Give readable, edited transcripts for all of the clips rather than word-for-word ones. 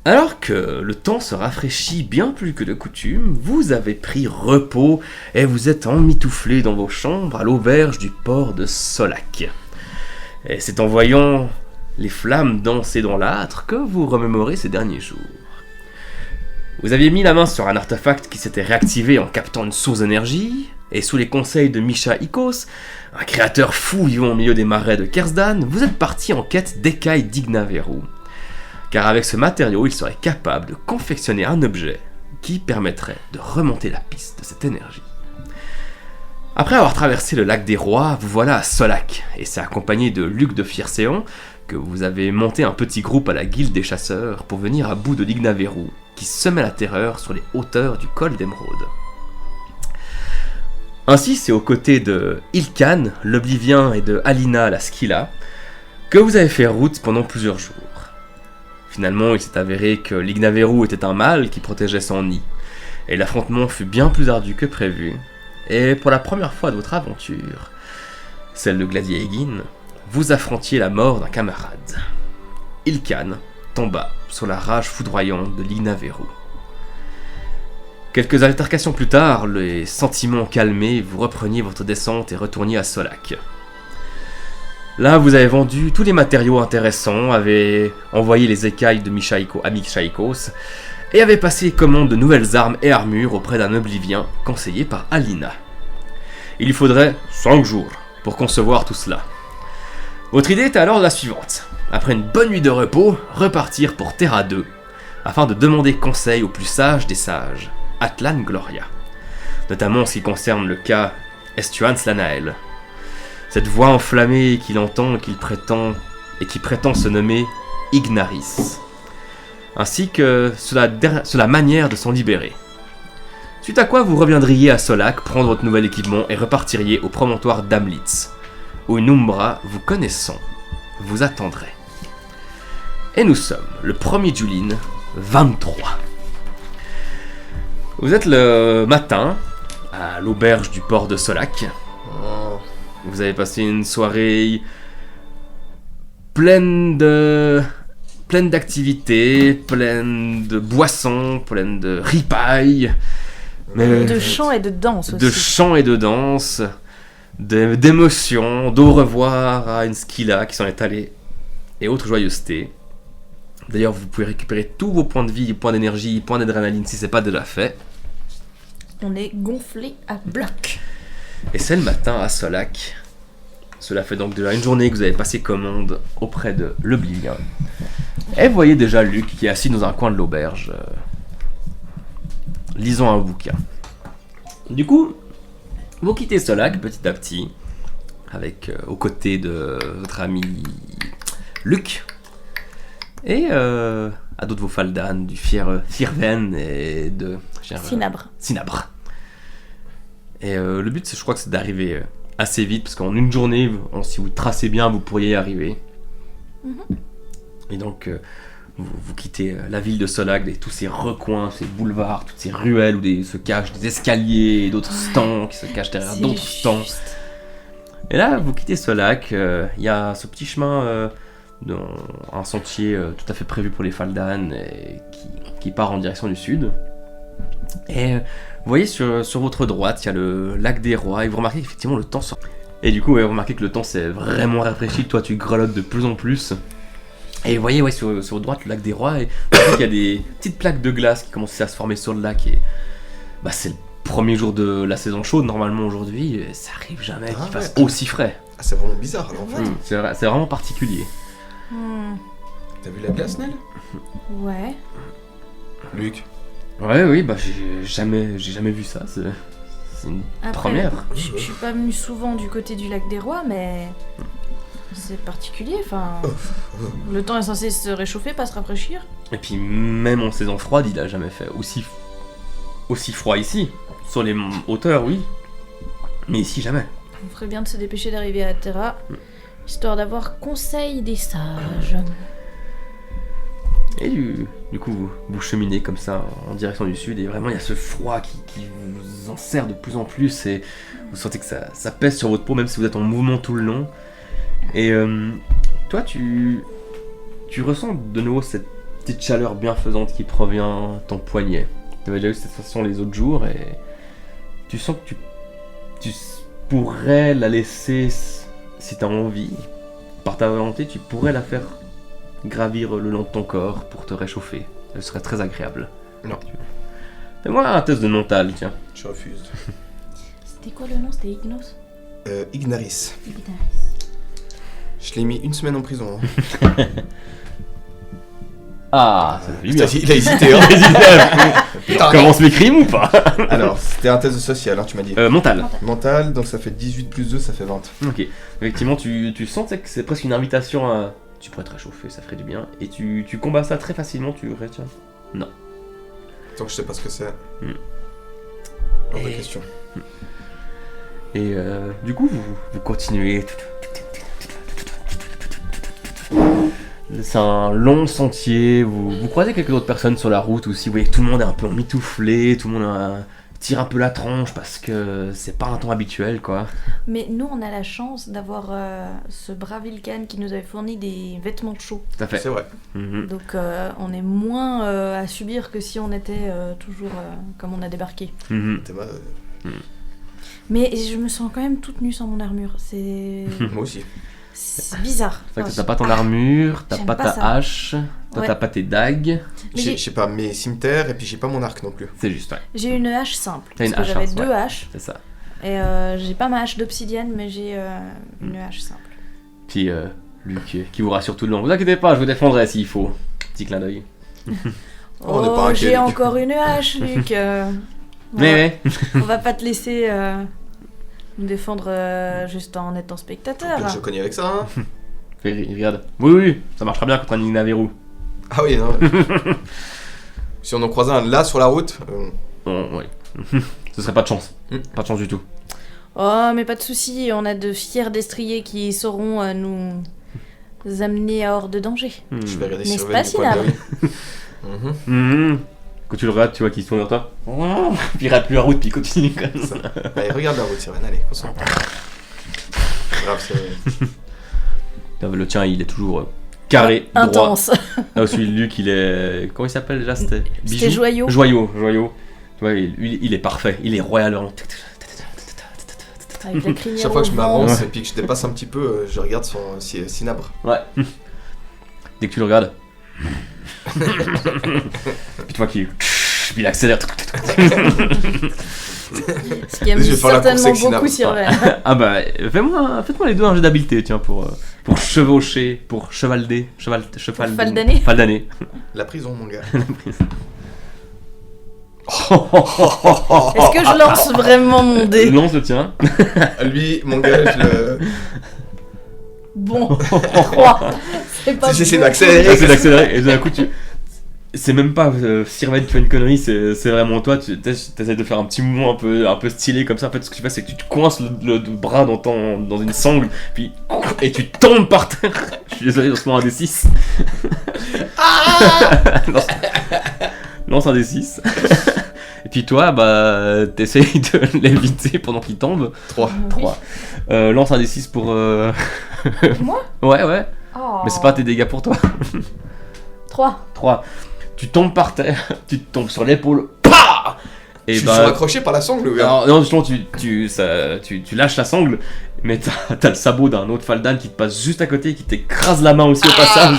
Alors que le temps se rafraîchit bien plus que de coutume, vous avez pris repos et vous êtes emmitouflés dans vos chambres à l'auberge du port de Solac. Et c'est en voyant les flammes danser dans l'âtre que vous remémorez ces derniers jours. Vous aviez mis la main sur un artefact qui s'était réactivé en captant une source d'énergie, et sous les conseils de Misha Ikos, un créateur fou vivant au milieu des marais de Kersdan, vous êtes parti en quête d'écailles d'Ignaveru. Car avec ce matériau, il serait capable de confectionner un objet qui permettrait de remonter la piste de cette énergie. Après avoir traversé le lac des rois, vous voilà à Solac, et c'est accompagné de Luc de Fiercéon que vous avez monté un petit groupe à la guilde des chasseurs pour venir à bout de l'Ignaveru, qui semait la terreur sur les hauteurs du col d'Émeraude. Ainsi, c'est aux côtés de Ilkan, l'Oblivien, et de Alina, la Skilla, que vous avez fait route pendant plusieurs jours. Finalement, il s'est avéré que l'Ignaveru était un mâle qui protégeait son nid, et l'affrontement fut bien plus ardu que prévu, et pour la première fois de votre aventure, celle de Gladiaegin, vous affrontiez la mort d'un camarade. Ilkan tomba sur la rage foudroyante de l'Ignaveru. Quelques altercations plus tard, les sentiments calmés, vous repreniez votre descente et retourniez à Solac. Là, vous avez vendu tous les matériaux intéressants, avez envoyé les écailles de Mishaikos, et avez passé commande de nouvelles armes et armures auprès d'un Oblivien conseillé par Alina. Il lui faudrait 5 jours pour concevoir tout cela. Votre idée était alors la suivante. Après une bonne nuit de repos, repartir pour Terra 2, afin de demander conseil au plus sage des sages, Atlan Gloria. Notamment en ce qui concerne le cas Estuan Slanael. Cette voix enflammée qu'il entend et qui prétend se nommer Ignaris. Ainsi que sur la manière de s'en libérer. Suite à quoi vous reviendriez à Solac, prendre votre nouvel équipement et repartiriez au promontoire d'Amlitz, où une Umbra vous connaissant vous attendrait. Et nous sommes le 1er Julin 23. Vous êtes le matin à l'auberge du port de Solac. Vous avez passé une soirée pleine d'activités, pleine de boissons, pleine de ripailles. De chants et de danse aussi. De chants et de danse, d'émotions, d'au revoir à une Skilla qui s'en est allée, et autres joyeusetés. D'ailleurs, vous pouvez récupérer tous vos points de vie, points d'énergie, points d'adrénaline si c'est pas déjà fait. On est gonflé à bloc. Et c'est le matin à Solac. Cela fait donc déjà une journée que vous avez passé commande auprès de l'Oblivien. Et vous voyez déjà Luc qui est assis dans un coin de l'auberge, lisant un bouquin. Du coup, vous quittez Solac petit à petit, avec aux côtés de votre ami Luc, et à d'autres vos Faldan, du Firven et de Sinabre. Et le but, je crois que c'est d'arriver assez vite, parce qu'en une journée, si vous tracez bien, vous pourriez y arriver. Mm-hmm. Et donc, vous quittez la ville de Solac, et tous ces recoins, ces boulevards, toutes ces ruelles où se cachent des escaliers et d'autres stands qui se cachent derrière d'autres stands. Et là, vous quittez Solac, il y a ce petit chemin, un sentier tout à fait prévu pour les Faldan, qui part en direction du sud. Et vous voyez sur votre droite, il y a le lac des rois, et vous remarquez qu'effectivement le temps sort. Et du coup, vous remarquez que le temps s'est vraiment rafraîchi, toi tu grelottes de plus en plus. Et vous voyez sur droite le lac des rois, et vous voyez qu'il y a des petites plaques de glace qui commencent à se former sur le lac. Et c'est le premier jour de la saison chaude normalement aujourd'hui, et ça arrive jamais qu'il fasse aussi frais. Ah, c'est vraiment bizarre alors en fait. C'est vraiment particulier. T'as vu la glace, Nel ? Ouais. Luc ? Oui, j'ai jamais vu ça, c'est une première. Je suis pas venu souvent du côté du lac des rois, mais c'est particulier, enfin... Le temps est censé se réchauffer, pas se rafraîchir. Et puis même en saison froide, il a jamais fait aussi froid ici. Sur les hauteurs, oui, mais ici jamais. On ferait bien de se dépêcher d'arriver à Terra, histoire d'avoir conseil des sages. Et du coup, vous cheminez comme ça en direction du sud, et vraiment il y a ce froid qui vous enserre de plus en plus, et vous sentez que ça pèse sur votre peau, même si vous êtes en mouvement tout le long. Et toi, tu ressens de nouveau cette petite chaleur bienfaisante qui provient de ton poignet. Tu avais déjà eu cette sensation les autres jours et tu sens que tu pourrais la laisser si tu as envie. Par ta volonté, tu pourrais la faire gravir le long de ton corps pour te réchauffer. Ce serait très agréable. Non. Fais-moi un test de mental, tiens. Je refuse. C'était quoi le nom? C'était Ignos? Ignaris. Ignaris. Je l'ai mis 1 semaine en prison. Hein. Ah, ça fait du bien. Il a hésité, hein. On commence les crimes ou pas? Alors, c'était un test de social, hein, tu m'as dit. Mental. Mental, donc ça fait 18 plus 2, ça fait 20. Ok. Effectivement, tu sens que c'est presque une invitation à... Tu pourrais te réchauffer, ça ferait du bien. Et tu combats ça très facilement, tu retiens. Non. Donc je sais pas ce que c'est. Hors de question. Et du coup, vous continuez. C'est un long sentier, vous croisez quelques autres personnes sur la route aussi, vous voyez que tout le monde est un peu emmitouflé, tout le monde tire un peu la tronche parce que c'est pas un temps habituel quoi. Mais nous, on a la chance d'avoir ce brave Vulcan qui nous avait fourni des vêtements chauds. Tout à fait. C'est vrai. Mhm. Donc on est moins à subir que si on était toujours comme on a débarqué. Mhm. T'es mal. Mais je me sens quand même toute nue sans mon armure. C'est Moi aussi. bizarre. C'est vrai que t'as pas ton armure, t'as j'aime pas pas ta ça. hache, toi Ouais. t'as pas tes dagues, Mais J'ai, je sais pas, mes cimetières et puis j'ai pas mon arc non plus. c'est juste, ouais, j'ai une hache simple. T'as une Parce que hache, j'avais hein, deux ouais. haches. c'est ça. Et j'ai pas ma hache d'obsidienne, mais j'ai une hache simple. Puis Luc qui vous rassure tout le long, vous inquiétez pas, je vous défendrai s'il faut. Petit clin d'œil. On n'est pas inquiet, j'ai Luc. encore une hache, Luc. Mais On va pas te laisser nous défendre juste en étant spectateur. Donc je connais avec ça, hein. regarde. Oui, ça marchera bien contre un Ninaveru. Ah oui, non. Si on en croisait un là sur la route, Bon, oui. Ce serait pas de chance. Pas de chance du tout. Oh, mais pas de soucis, on a de fiers destriers qui sauront nous amener hors de danger. je vais regarder N'est-ce sur pas, du coin de la Sinabre rue. Mhm. Mhm. Quand tu le regardes, tu vois qu'il se tourne vers toi. Puis il rate plus la route, puis il continue comme ça. Allez, regarde la route, Sirène, allez, concentre. Grave, c'est... Le tien, il est toujours carré, droit. Intense. Là, celui de Luc, il est... Comment il s'appelle déjà? C'était C'était Joyau. Joyau. Tu vois, il est parfait. Il est royal. Avec la crinière Chaque fois que au je vent. m'avance et puis que je dépasse un petit peu, je regarde son cinabre. Ouais. Dès que tu le regardes. Puis tu vois qu'il... Puis il accélère. Ce qui aime Je vais faire la course certainement avec beaucoup Sinabre. Sylvain. Ah bah, faites-moi les deux un jeu d'habileté, tiens, pour chevaucher, pour chevalder, faldaner. Faldaner. La prison, mon gars. Est-ce que je lance vraiment mon dé? Lance le tien. Lui, mon gars, je le... Bon, 3. C'est pas J'essaie beaucoup. d'accélérer. C'est d'accélérer, et d'un coup tu... C'est même pas Sirven qui fait une connerie, c'est vraiment toi, tu essaies de faire un petit mouvement un peu stylé comme ça. En fait, ce que tu fais, c'est que tu te coinces le bras dans une sangle, puis et tu tombes par terre. Je suis désolé, lance-moi un D6. Lance un D6. Et puis toi, bah, t'essayes de l'éviter pendant qu'il tombe. 3. 3. Lance un D6 pour... Moi? Ouais. Oh. Mais c'est pas tes dégâts pour toi. 3. 3. Tu tombes par terre, tu te tombes sur l'épaule. Pah! Et Je suis accroché par la sangle, gars. alors, non, justement, tu lâches la sangle, mais t'as le sabot d'un autre Faldan qui te passe juste à côté et qui t'écrase la main aussi au passage.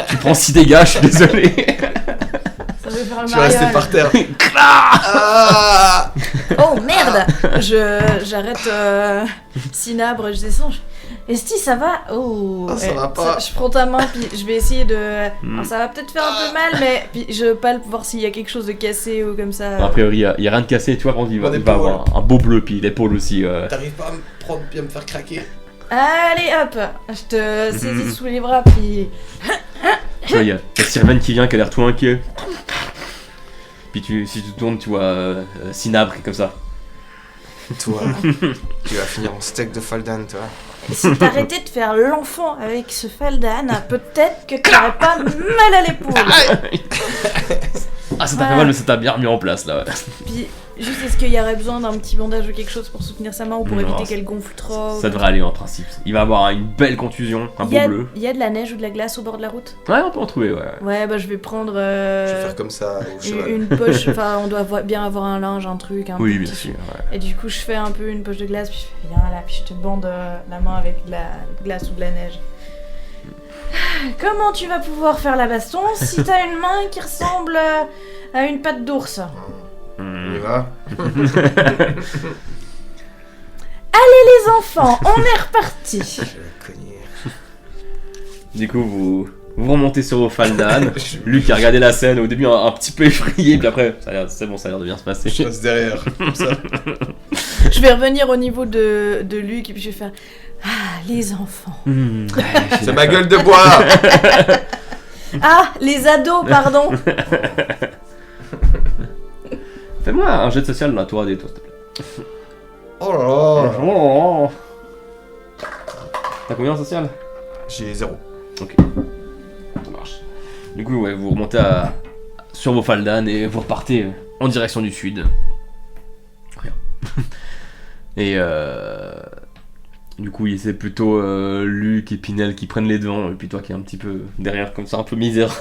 Tu prends 6 dégâts, je suis désolé. Ça veut faire le Je suis resté mariole. par terre. Ah Oh merde. J'arrête Cinabre, je descends. Esti, ça va? Oh, Ah, ça va pas. je prends ta main, puis je vais essayer de... Alors, ça va peut-être faire un peu mal, mais puis je palpe voir s'il y a quelque chose de cassé ou comme ça. A priori, il y a rien de cassé, tu vois, quand il va Mon avoir un beau bleu, puis l'épaule aussi. T'arrives pas à me prendre puis à me faire craquer. Allez, hop. Je te saisis sous les bras, puis... Tu vois, il y a Sirven qui vient, qui a l'air tout inquiet. Puis si tu tournes, tu vois Cinabre qui est comme ça. Toi, tu vas finir en steak de Faldan, toi. Et si t'arrêtais de faire l'enfant avec ce Faldan, peut-être que t'aurais pas mal à l'épaule. Ah, ça t'a Voilà. fait mal, mais ça t'a bien remis en place là. Ouais. Puis, juste, est-ce qu'il y aurait besoin d'un petit bandage ou quelque chose pour soutenir sa main ou pour Non, éviter ça- qu'elle gonfle trop? Ça devrait aller en principe. Il va avoir une belle contusion, un Il y beau a, bleu. il y a de la neige ou de la glace au bord de la route? Ouais, on peut en trouver, ouais. Ouais, bah je vais prendre Je vais faire comme ça au cheval. une poche, enfin on doit bien avoir un linge, un truc, un Oui, petit- bien sûr. Ouais. Et du coup, je fais un peu une poche de glace, puis je fais viens là, puis je te bande la main avec de la glace ou de la neige. Comment tu vas pouvoir faire la baston si t'as une main qui ressemble à une patte d'ours? On y va. Les enfants, on est reparti. Je vais la cogner. Du coup, vous remontez sur vos faldanes. Luc a regardé la scène au début un petit peu effrayé, puis après, c'est bon, ça a l'air de bien se passer. Je reste derrière, comme ça. Je vais revenir au niveau de Luc et puis je vais faire les enfants. C'est ma gueule de bois. Ah, les ados, pardon. Fais-moi un jet de social dans la tour AD, toi, s'il te plaît. Oh là là. Oh. T'as combien en social? J'ai 0. Ok. Ça marche. Du coup, ouais, vous remontez sur vos faldanes et vous repartez en direction du sud. Rien. Et du coup, c'est plutôt Luc et Pinel qui prennent les devants, et puis toi qui es un petit peu derrière, comme ça, un peu misérable.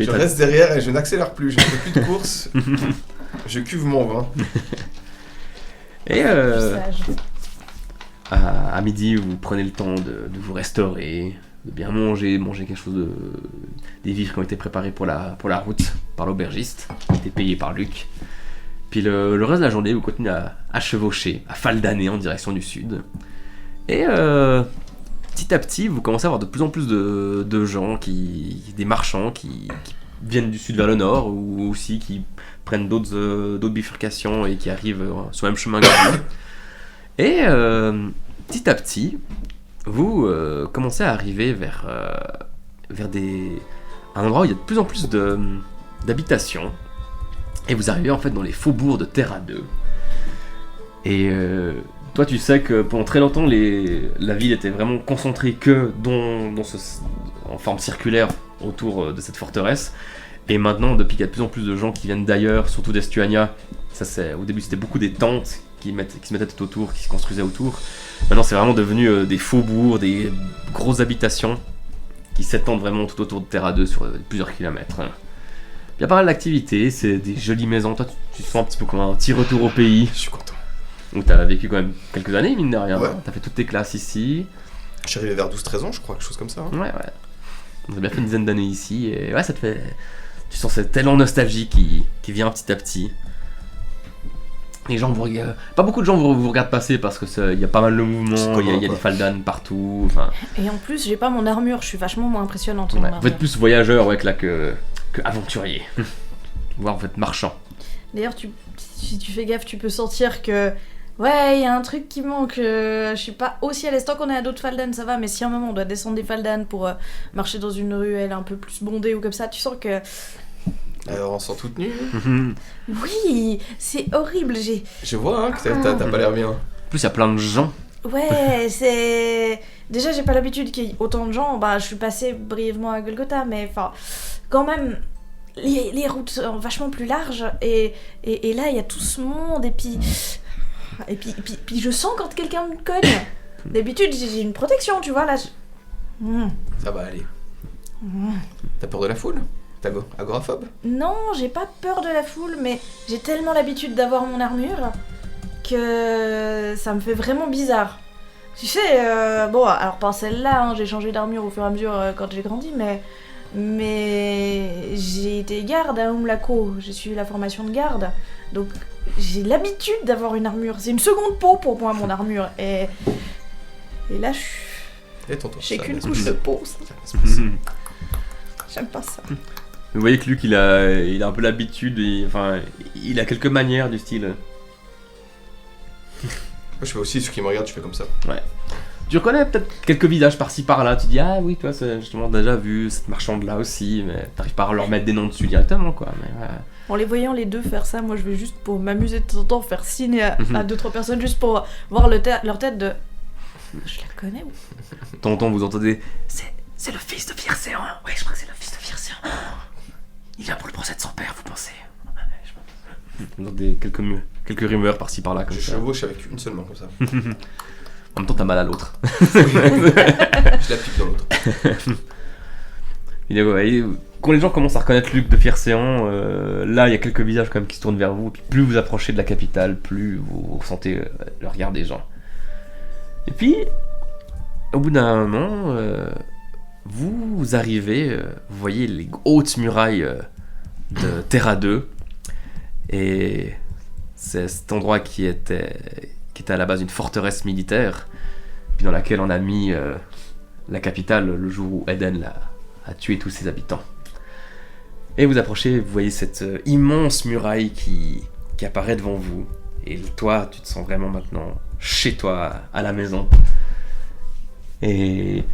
Et Je t'as- reste derrière et je n'accélère plus. Je ne fais plus de course. Je cuve mon vin. Et Sage. à midi, vous prenez le temps de vous restaurer, de bien manger quelque chose des vivres qui ont été préparés pour la route par l'aubergiste, qui était payé par Luc. Puis le reste de la journée, vous continuez à chevaucher, à faldaner en direction du sud. Et petit à petit, vous commencez à avoir de plus en plus de gens, des marchands qui viennent du sud vers le nord, ou aussi qui prennent d'autres bifurcations et qui arrivent sur le même chemin que vous. Et petit à petit, vous commencez à arriver vers un endroit où il y a de plus en plus d'habitations. Et vous arrivez en fait dans les faubourgs de Terra 2. Et toi, tu sais que pendant très longtemps, la ville était vraiment concentrée que en forme circulaire autour de cette forteresse. Et maintenant, depuis qu'il y a de plus en plus de gens qui viennent d'ailleurs, surtout d'Estuania, au début c'était beaucoup des tentes qui se mettaient tout autour, qui se construisaient autour. Maintenant, c'est vraiment devenu des faubourgs, des grosses habitations qui s'étendent vraiment tout autour de Terra 2 sur plusieurs kilomètres. Il y a pas mal d'activités, c'est des jolies maisons. Toi, tu te sens un petit peu comme un petit retour au pays, Je suis content. où t'as vécu quand même quelques années, mine de rien. Ouais. T'as fait toutes tes classes ici. Je suis arrivé vers 12-13 ans, je crois, quelque chose comme ça. hein. Ouais. On a bien fait une dizaine d'années ici, et ouais, ça te fait... Tu sens cette tellement nostalgie qui vient petit à petit. Les gens vous regardent... Pas beaucoup de gens vous regardent passer parce que il y a pas mal de C'est mouvements, il y a commun, des quoi. faldanes partout, enfin... Et en plus, j'ai pas mon armure, je suis vachement moins impressionnante. Ouais. Mon Vous êtes armure. plus voyageur que aventurier. Voire vous êtes marchand. D'ailleurs, si tu fais gaffe, tu peux sentir que. Ouais, il y a un truc qui manque. Je suis pas aussi à l'aise. Tant qu'on est à d'autres faldanes, ça va. Mais si à un moment on doit descendre des faldanes pour marcher dans une ruelle un peu plus bondée ou comme ça, tu sens que. Alors, on sent tout tenu. Oui, c'est horrible. Je vois hein, que t'as pas l'air bien. En plus, il y a plein de gens. Ouais, c'est. Déjà, j'ai pas l'habitude qu'il y ait autant de gens. Bah, je suis passée brièvement à Golgotha, mais enfin, quand même. Les routes sont vachement plus larges et là il y a tout ce monde et puis je sens quand quelqu'un me cogne. D'habitude j'ai une protection, tu vois là. Ça va aller. T'as peur de la foule? T'es agoraphobe? Non, j'ai pas peur de la foule, mais j'ai tellement l'habitude d'avoir mon armure que ça me fait vraiment bizarre. Tu sais, bon, alors pas celle-là, hein, j'ai changé d'armure au fur et à mesure quand j'ai grandi, mais j'ai été garde à Umlaco, j'ai suivi la formation de garde, donc j'ai l'habitude d'avoir une armure. C'est une seconde peau pour moi, mon armure, et là, Et tonton. j'ai ça qu'une va se couche de passer. peau, ça. Ça va se passer. J'aime pas ça. Vous voyez que Luc, il a un peu l'habitude, il a quelques manières du style. Moi, je fais aussi, ceux qui me regardent, je fais comme ça. Tu reconnais peut-être quelques visages par-ci par-là, tu dis ah oui, toi, c'est justement déjà vu cette marchande-là aussi, mais t'arrives pas à leur mettre des noms dessus directement, quoi. Mais, ouais. En les voyant les deux faire ça, moi je vais juste pour m'amuser de temps en temps faire signe à 2-3 personnes juste pour voir leur tête de. Je la connais ou. De temps en temps, vous entendez C'est le fils de Fircéan. Oui, je crois que c'est le fils de Fircéan. Il vient pour le procès de son père, vous pensez? Quelques rumeurs par-ci par-là comme Je ça. chevauche avec une seule main comme ça. En même temps, t'as mal à l'autre. Je la pique dans l'autre. Quand les gens commencent à reconnaître Luc de Fircéan, là il y a quelques visages quand même qui se tournent vers vous. Et puis plus vous approchez de la capitale, plus vous ressentez le regard des gens. Et puis, au bout d'un moment, vous arrivez, vous voyez les hautes murailles de Terra 2. Et c'est cet endroit qui était à la base une forteresse militaire, puis dans laquelle on a mis la capitale le jour où Eden a tué tous ses habitants. Et vous approchez, vous voyez cette immense muraille qui apparaît devant vous. Et toi, tu te sens vraiment maintenant chez toi, à la maison. Et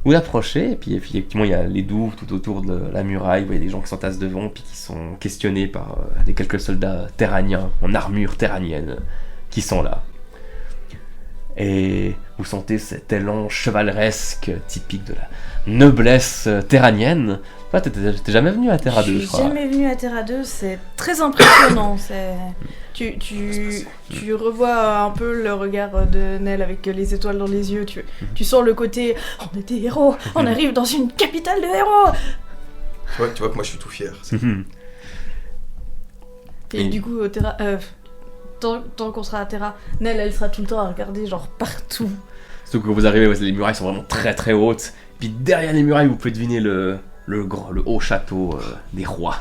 vous approchez, et puis effectivement, il y a les douves tout autour de la muraille. Vous voyez des gens qui s'entassent devant, puis qui sont questionnés par les quelques soldats terraniens, en armure terranienne, qui sont là. Et vous sentez cet élan chevaleresque typique de la noblesse terranienne. Toi, t'es jamais venu à Terra 2, je crois. Je suis jamais venu à Terra 2, c'est très impressionnant. Tu revois un peu le regard de Nell avec les étoiles dans les yeux. Tu sens le côté « On est des héros, on arrive dans une capitale de héros !» Tu vois que moi je suis tout fier. Et du coup, Terra... Tant qu'on sera à Terra, Nell, elle sera tout le temps à regarder, genre partout. Surtout que vous arrivez, les murailles sont vraiment très très hautes. Puis derrière les murailles, vous pouvez deviner le haut château des rois,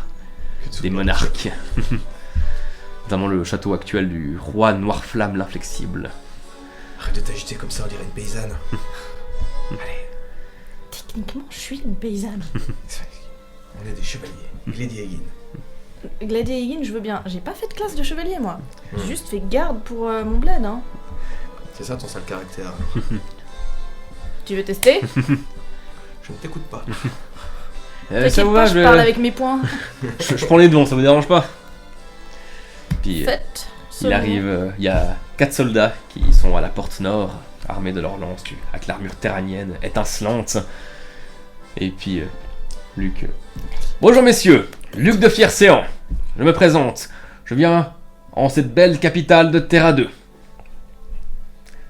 des monarques. Notamment le château actuel du roi Noirflamme l'Inflexible. Arrête de t'agiter comme ça, on dirait une paysanne. Allez. Techniquement, je suis une paysanne. On est des chevaliers. Glady Hagen. Glady Hagen, je veux bien. J'ai pas fait de classe de chevalier, moi. J'ai juste fait garde pour mon bled, hein. C'est ça ton sale caractère. Tu veux tester? Je ne t'écoute pas. T'inquiète pas, je parle avec mes poings. je prends les devants, ça vous dérange pas? Puis Faites. il arrive, il y a 4 soldats qui sont à la porte nord, armés de leurs lances, avec l'armure terranienne étincelante. Et puis Luc. Bonjour messieurs, Luc de Fircéan. Je me présente. Je viens en cette belle capitale de Terra 2.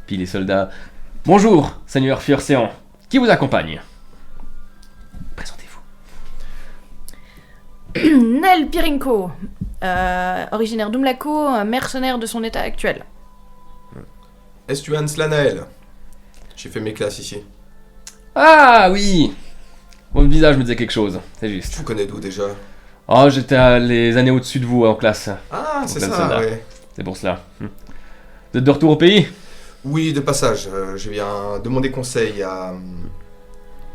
Puis les soldats. Bonjour, Seigneur Fircéan. Qui vous accompagne? Présentez-vous. Nell Pirinko, originaire d'Umlaco, mercenaire de son état actuel. Estuan Slanael. J'ai fait mes classes ici. Ah oui. Votre visage me disait quelque chose, c'est juste. Tu me connais d'où déjà? Oh, j'étais les années au-dessus de vous en classe. Ah, c'est plein de ça, soldats. ouais. C'est pour cela. Vous êtes de retour au pays? Oui, de passage. Je viens demander conseil à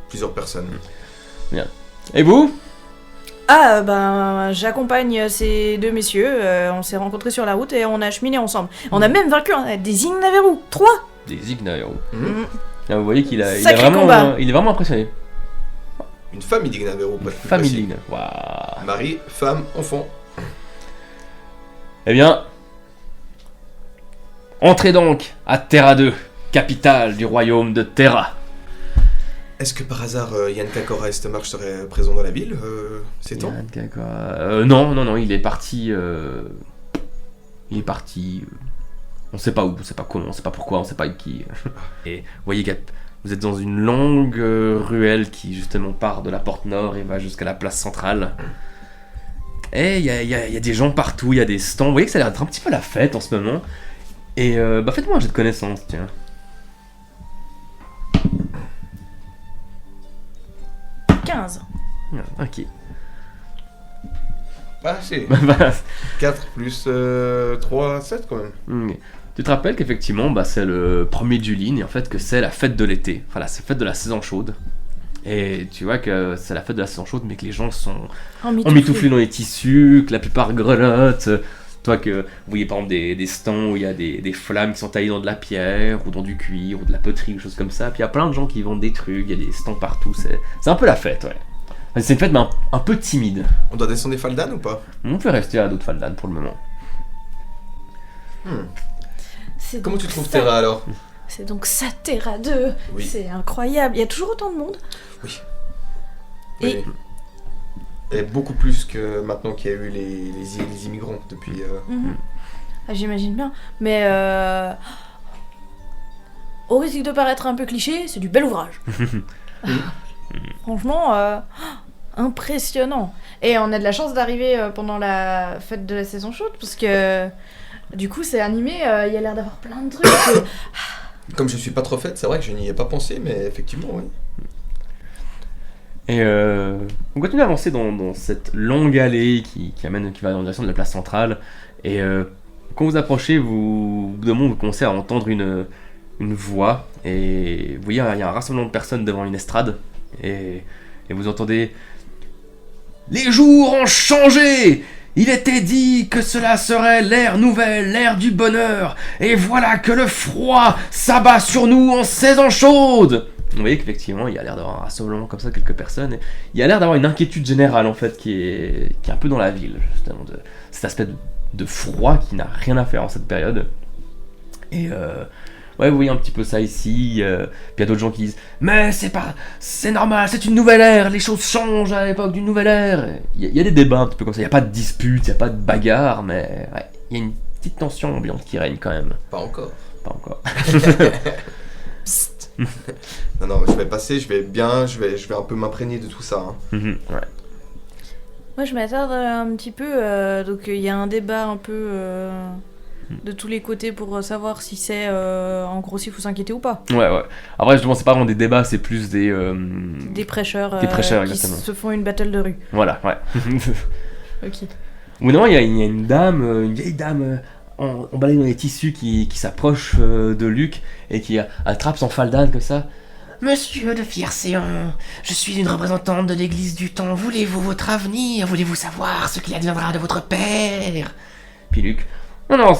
plusieurs personnes. Et vous? Ah, ben, j'accompagne ces deux messieurs. On s'est rencontrés sur la route et on a cheminé ensemble. On a même vaincu des Ignaveru. 3 Des Ignaveru. Mhm. Là, vous voyez qu'il Sacré est vraiment, combat. il est vraiment impressionné. Une famille d'Ignaveru, pas plus Famille facile. Ligne. Waouh. Mari, femme, enfant. Eh bien, entrez donc à Terra 2, capitale du royaume de Terra. Est-ce que par hasard Yann Kakora Estemarch serait présent dans la ville ces temps? Non, il est parti. On sait pas où, on sait pas comment, on sait pas pourquoi, on sait pas avec qui. Et vous voyez que vous êtes dans une longue ruelle qui justement part de la porte nord et va jusqu'à la place centrale. Et il y a des gens partout, il y a des stands. Vous voyez que ça a l'air d'être un petit peu la fête en ce moment. Et faites-moi un jet de connaissance, tiens. Ok. Ah, c'est 4 plus 3, 7 quand même. Tu te rappelles qu'effectivement, c'est le 1er Julin et en fait que c'est la fête de l'été, enfin la fête de la saison chaude. Et tu vois que c'est la fête de la saison chaude, mais que les gens sont emmitouflés dans les tissus, que la plupart grelottent. Toi que vous voyez par exemple des stands où il y a des flammes qui sont taillées dans de la pierre, ou dans du cuir, ou de la poterie, ou choses comme ça. Puis il y a plein de gens qui vendent des trucs, il y a des stands partout, c'est un peu la fête, ouais. C'est une fête mais un peu timide. On doit descendre des Faldan ou pas? On peut rester à d'autres Faldan pour le moment. Comment tu trouves Terra alors? C'est donc sa terre à deux. Oui. C'est incroyable. Il y a toujours autant de monde. Oui. Et- Et beaucoup plus que maintenant qu'il y a eu les immigrants depuis... Mhm. Ah, j'imagine bien. Mais au risque de paraître un peu cliché, c'est du bel ouvrage. Franchement, impressionnant. Et on a de la chance d'arriver pendant la fête de la saison chaude, parce que du coup c'est animé, il y a l'air d'avoir plein de trucs. Comme je suis pas trop faite, c'est vrai que je n'y ai pas pensé, mais effectivement, oui. Et on continue à avancer dans cette longue allée qui va dans la direction de la place centrale. Et quand vous approchez, au bout d'un moment, vous commencez à entendre une voix. Et vous voyez, il y a un rassemblement de personnes devant une estrade. Et vous entendez: les jours ont changé! Il était dit que cela serait l'ère nouvelle, l'ère du bonheur. Et voilà que le froid s'abat sur nous en saison chaude! Vous voyez qu'effectivement, il y a l'air d'avoir un rassemblement comme ça de quelques personnes. Et il y a l'air d'avoir une inquiétude générale, en fait, qui est un peu dans la ville, justement, de cet aspect de froid qui n'a rien à faire en cette période. Et ouais, vous voyez un petit peu ça ici. Puis il y a d'autres gens qui disent: mais c'est normal, c'est une nouvelle ère, les choses changent à l'époque d'une nouvelle ère. Il y a des débats un petit peu comme ça. Il n'y a pas de dispute, il n'y a pas de bagarre, mais ouais, il y a une petite tension ambiante qui règne quand même. Pas encore. Pas encore. Psst. Non, je vais passer, je vais un peu m'imprégner de tout ça. Hein. Ouais. Moi je m'attarde un petit peu, donc il y a un débat un peu de tous les côtés pour savoir si c'est en gros s'il faut s'inquiéter ou pas. Ouais. Après, justement, c'est pas vraiment des débats, c'est plus des prêcheurs, Des prêcheurs, qui exactement. se font une battle de rue. Voilà, ouais. Ok. Au bout d'un moment, il y a une dame, une vieille dame emballée dans les tissus qui s'approche de Luc et qui attrape son faldane comme ça. Monsieur de Fiercéon, je suis une représentante de l'église du temps. Voulez-vous votre avenir? Voulez-vous savoir ce qu'il adviendra de votre père? Puis Luc: non,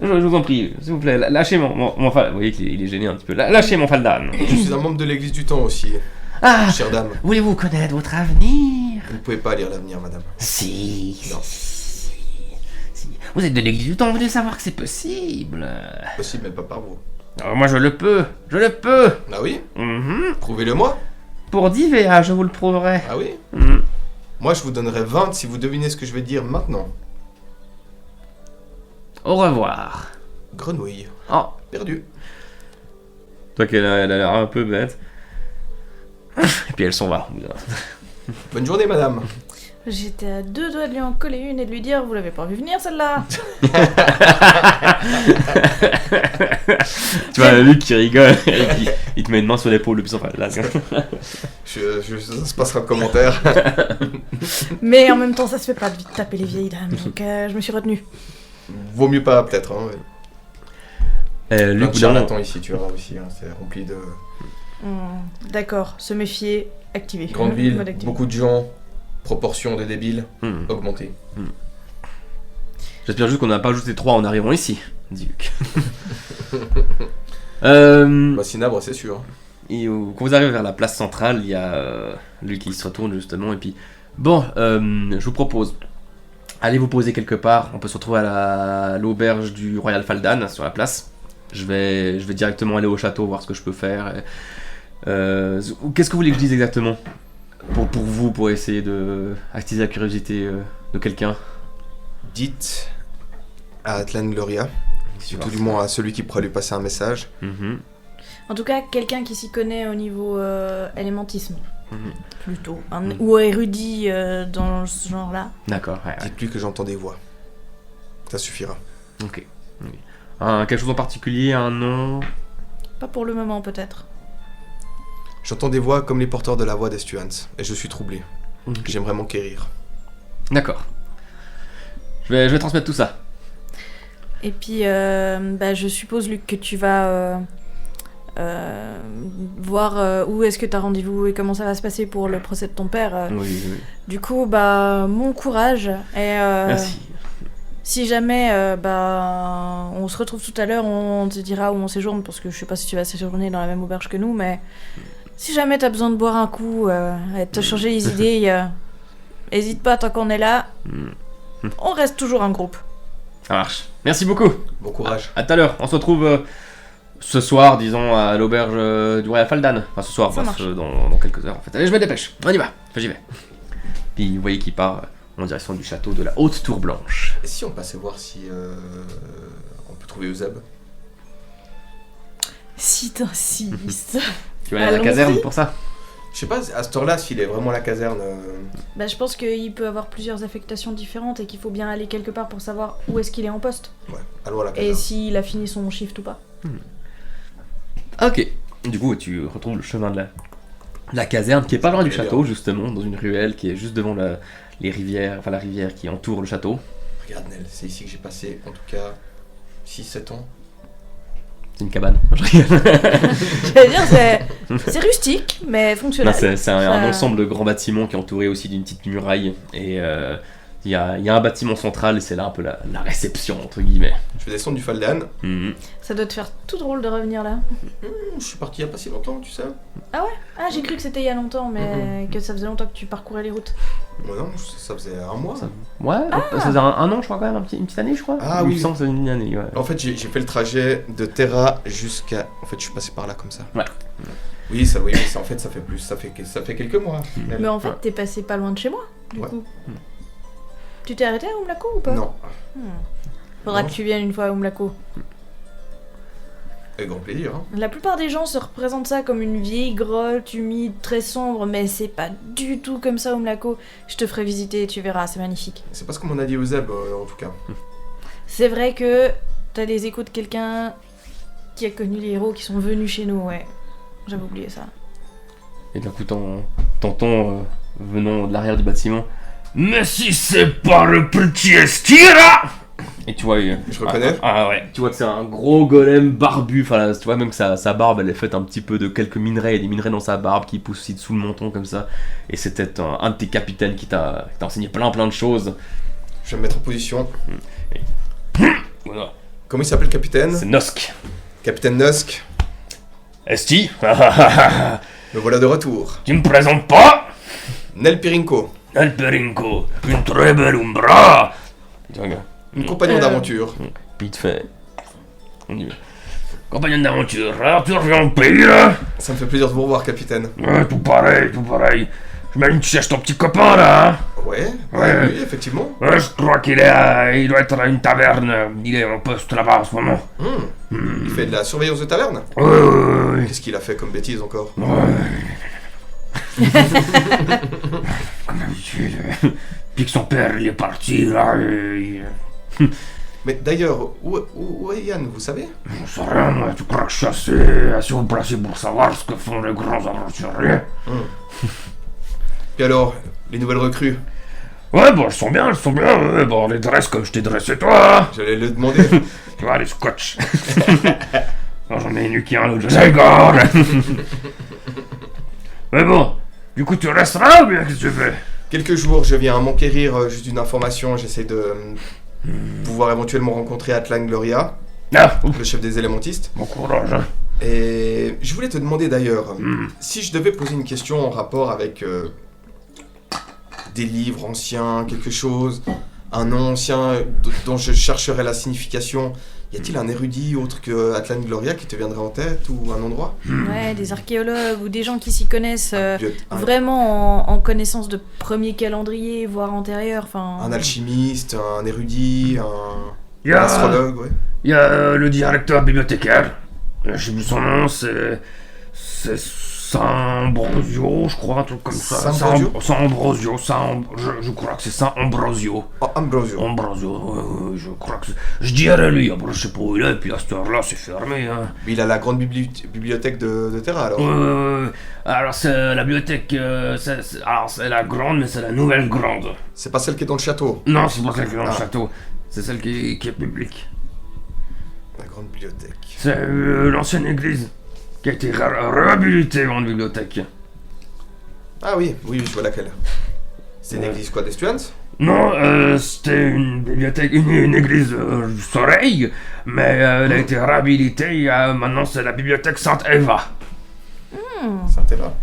je vous en prie, s'il vous plaît, lâchez mon faldane. Vous voyez qu'il est gêné un petit peu. Lâchez mon faldane. Je suis un membre de l'église du temps aussi, Ah, chère dame. voulez-vous connaître votre avenir? Vous ne pouvez pas lire l'avenir, madame. Si. Non. Si. Vous êtes de l'église du temps, vous devez savoir que c'est possible. Possible, mais pas par vous. Alors, moi je le peux. Ah oui? Mhm. Prouvez-le-moi. Pour 10 VA, je vous le prouverai. Ah oui? Mhm. Moi, je vous donnerai 20 si vous devinez ce que je vais dire maintenant. Au revoir. Grenouille. Oh. Perdu. Toi qu'elle a l'air un peu bête. Et puis elle s'en va. Bonne journée, madame. J'étais à 2 doigts de lui en coller une et de lui dire: vous l'avez pas vu venir celle-là. Tu vois Luc qui rigole et puis il te met une main sur l'épaule depuis son faldane. Ça se passera de commentaire. Mais en même temps ça se fait pas de vite taper les vieilles dames, donc je me suis retenue. Vaut mieux pas, peut-être. Hein, ouais. Luc, Plein de charlatans ici, tu verras aussi. Hein, c'est rempli de D'accord, se méfier, activer. grandes villes, Mode activé. beaucoup de gens, proportion de débiles augmentée. J'espère juste qu'on n'a pas ajouté 3 en arrivant ici, dit Luc. Bah, Cinabre, c'est sûr. Et quand vous arrivez vers la place centrale, il y a Luc qui se retourne justement et puis bon, je vous propose, allez vous poser quelque part. On peut se retrouver à l'auberge du Royal Faldan sur la place. Je vais directement aller au château voir ce que je peux faire. Qu'est-ce que vous voulez que je dise exactement pour vous, pour essayer de attiser la curiosité de quelqu'un? Dites à Atlan Gloria, ou tout du moins à celui qui pourra lui passer un message. Mhm. En tout cas, quelqu'un qui s'y connaît au niveau élémentisme, Mhm. plutôt. Ou érudit dans ce genre-là. D'accord, ouais. Dites-lui que j'entends des voix. Ça suffira. Ok. Quelque chose en particulier, un nom? Pas pour le moment, peut-être. J'entends des voix comme les porteurs de la voix d'Estuans, et je suis troublé. Ok. J'aimerais m'enquérir. D'accord. Je vais transmettre tout ça. Et puis, je suppose, Luc, que tu vas voir où est-ce que t'as rendez-vous et comment ça va se passer pour le procès de ton père. Oui. Du coup, mon courage. Et Merci. si jamais on se retrouve tout à l'heure, on te dira où on séjourne, parce que je sais pas si tu vas séjourner dans la même auberge que nous, mais si jamais t'as besoin de boire un coup et de te changer les idées, hésite pas, tant qu'on est là. On reste toujours un groupe. Ça marche. Merci beaucoup. Bon courage. À tout à l'heure. On se retrouve ce soir, disons, à l'auberge du Royal Faldan. Enfin, ce soir, Ça parce marche. que dans quelques heures, en fait. Allez, je me dépêche. On y va. Enfin, j'y vais. Puis, vous voyez qu'il part en direction du château de la Haute Tour Blanche. Et si on passait voir si on peut trouver Euseb? Si t'insistes. Tu vas aller à la Allons-y. caserne pour ça? Je sais pas, à cette heure-là, s'il est vraiment la caserne. Bah, je pense qu'il peut avoir plusieurs affectations différentes et qu'il faut bien aller quelque part pour savoir où est-ce qu'il est en poste. Ouais, allons à la Et caserne. s'il a fini son shift ou pas. Ok. Du coup, tu retrouves le chemin de la caserne qui est pas loin du Très château, bien. justement, dans une ruelle qui est juste devant les rivières, enfin la rivière qui entoure le château. Regarde, Nel, c'est ici que j'ai passé, en tout cas, 6-7 ans. C'est une cabane. Je rigole. J'allais dire, c'est rustique, mais Non, fonctionnel. c'est un Ça- ensemble de grands bâtiments qui est entouré aussi d'une petite muraille. Et il y a un bâtiment central et c'est là un peu la réception, entre guillemets. Je vais descendre du Faldan. Mhm. Ça doit te faire tout drôle de revenir là. Je suis parti il y a pas si longtemps, tu sais. Ah, j'ai cru que c'était il y a longtemps, mais que ça faisait longtemps que tu parcourais les routes. Moi non, ça faisait un mois. Ça- Ouais, ça faisait un an, je crois, quand même, une petite année, je crois. Ah Il me oui. semble que c'est une année, ouais. En fait, j'ai fait le trajet de Terra jusqu'à. En fait, je suis passé par là comme ça. Ouais. Oui, ça, oui, en fait, ça fait plus. Ça fait quelques mois. Nel. Mais en fait, Ouais. t'es passé pas loin de chez moi, du Ouais. coup. Tu t'es arrêté à Umlako ou pas? Non, Faudra Non. que tu viennes une fois à Umlako. avec grand plaisir. Hein. La plupart des gens se représentent ça comme une vieille grotte humide, très sombre, mais c'est pas du tout comme ça Umlako. Je te ferai visiter et tu verras, c'est magnifique. C'est pas ce qu'on m'en a dit Euseb, en tout cas. C'est vrai que t'as des échos de quelqu'un qui a connu les héros qui sont venus chez nous, ouais. J'avais oublié ça. Et d'un coup, t'entends, venant de l'arrière du bâtiment, mais si c'est pas le petit Estira! Et tu vois, Je reconnais. Ah ouais, tu vois que c'est un gros golem barbu, enfin là, tu vois même que sa barbe elle est faite un petit peu de quelques minerais, il y a des minerais dans sa barbe qui poussent aussi dessous le menton comme ça, et c'était un de tes capitaines qui t'a enseigné plein de choses. Je vais me mettre en position. Voilà. Comment il s'appelle, capitaine? C'est Nosk. Capitaine Nusk. Esti, Me voilà de retour. tu me présentes pas? Nel Pirinko. Alperinko, une très belle umbra. Une compagnon d'aventure. Puis il te fait. On y va. Compagnon d'aventure, Arthur Vampire. Ça me fait plaisir de vous revoir, capitaine. Ouais, tout pareil, tout pareil. J'imagine que tu cherches ton petit copain là, hein? Ouais, Ouais. oui, effectivement. Ouais, je crois qu'il il doit être à une taverne. Il est en poste là-bas en ce moment. Il fait de la surveillance de taverne. Ouais. Qu'est-ce qu'il a fait comme bêtise encore? Comme d'habitude. Puis que son père, il est parti là. Mais d'ailleurs, où est Yann, vous savez? Je sais rien, moi. Tu crois que je suis assez haut placé pour savoir ce que font les grands aventuriers? Puis alors, les nouvelles recrues? Ouais, bon, elles sont bien. Ouais, bon, on les dresse comme je t'ai dressé toi. J'allais le demander. Tu vois, les scotch. Non, j'en ai une qui a un autre, je rigole. Mais bon, du coup, tu resteras ou bien qu'est-ce que tu fais? Quelques jours, je viens m'enquérir juste d'une information. J'essaie de pouvoir éventuellement rencontrer Atlan Gloria, Ah, le chef des élémentistes. bon courage. Hein. Et je voulais te demander d'ailleurs, si je devais poser une question en rapport avec des livres anciens, quelque chose, un nom ancien dont je chercherais la signification, y a-t-il un érudit autre que Atlan Gloria qui te viendrait en tête ou un endroit? Ouais, des archéologues ou des gens qui s'y connaissent Un vraiment en connaissance de premier calendrier, voire antérieur, enfin... un alchimiste, un érudit, un Il y a, astrologue, ouais. il y a le directeur bibliothécaire. Je sais plus son nom, c'est Saint Ambrosio, je crois, un truc comme ça. Saint Ambrosio Saint Ambrosio, je crois que c'est Saint Ambrosio. Oh, Ambrosio. Ambrosio, je crois que c'est... Je dirais lui, après je sais pas où il est, et puis à cette heure-là c'est fermé. Hein. Il a la grande bibliothèque de Terra alors. Alors c'est la bibliothèque, alors c'est la grande, mais c'est la nouvelle grande. C'est pas celle qui est dans le château. Non, c'est pas celle qui est dans le Ah. château, c'est celle qui est publique. La grande bibliothèque. C'est l'ancienne église qui a été réhabilitée en bibliothèque. Ah oui, oui, je vois laquelle. C'est une église quoi, d'Estuans? Non, c'était une bibliothèque, une église du soleil, mais elle a été réhabilitée, maintenant c'est la bibliothèque Sainte-Eva. Saint-Eva.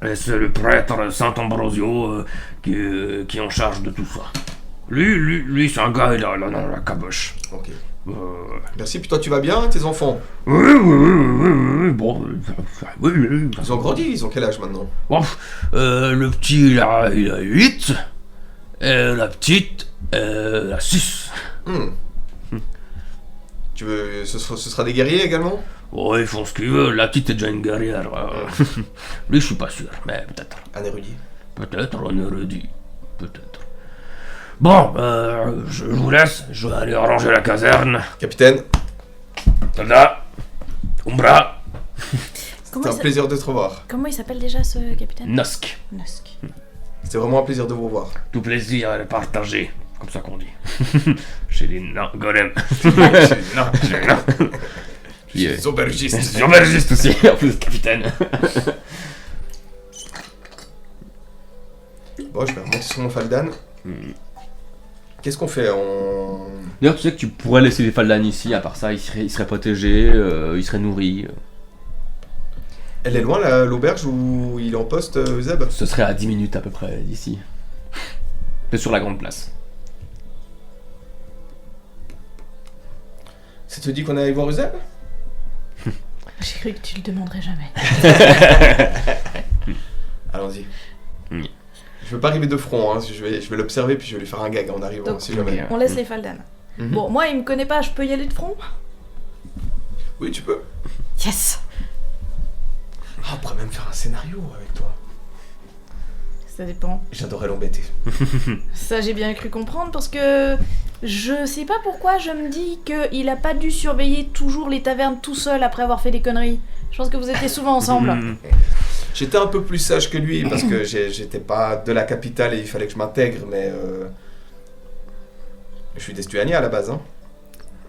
Et c'est le prêtre Saint Ambrosio qui est en charge de tout ça. Lui, c'est un gars, il a la caboche. Ok. Euh, Merci, puis toi tu vas bien, tes enfants? oui, bon, oui. Ils ont grandi, ils ont quel âge maintenant? Bon, le petit, il a 8, et la petite, elle a 6. Tu veux, ce sera des guerriers également? Oh, ils font ce qu'ils veulent, la petite est déjà une guerrière. Lui, je suis pas sûr, mais peut-être. Un érudit. Peut-être, on aurait dit. Peut-être. Bon, je vous laisse, je vais aller arranger la caserne. Capitaine, Tada, Umbra, c'était un plaisir de te revoir. Comment il s'appelle déjà ce capitaine? Nosk. Nosk. C'était vraiment un plaisir de vous revoir. Tout plaisir est partagé, comme ça qu'on dit. Chez les nains golems. Non, Puis, je suis aubergiste. Je suis aubergiste aussi, en plus, capitaine. Bon, je vais remonter sur mon faldan. Qu'est-ce qu'on fait? D'ailleurs, tu sais que tu pourrais laisser les Faldan ici, à part ça, il serait protégé, il serait nourri. Elle est loin l'auberge où il est en poste, Zeb? Ce serait à 10 minutes à peu près d'ici. C'est sur la grande place. Ça te dit qu'on aille voir Zeb? J'ai cru que tu le demanderais jamais. Allons-y. Oui. Je veux pas arriver de front, hein. Je vais l'observer puis je vais lui faire un gag en arrivant, Donc, si jamais. On laisse les Faldan. Mhm. Bon, moi, il me connaît pas, je peux y aller de front? Oui, tu peux. Yes! Ah, on pourrait même faire un scénario avec toi. Ça dépend. J'adorerais l'embêter. Ça, j'ai bien cru comprendre parce que je sais pas pourquoi je me dis qu'il a pas dû surveiller toujours les tavernes tout seul après avoir fait des conneries. Je pense que vous étiez souvent ensemble. J'étais un peu plus sage que lui parce que j'étais pas de la capitale et il fallait que je m'intègre, mais je suis d'Estuania à la base, hein.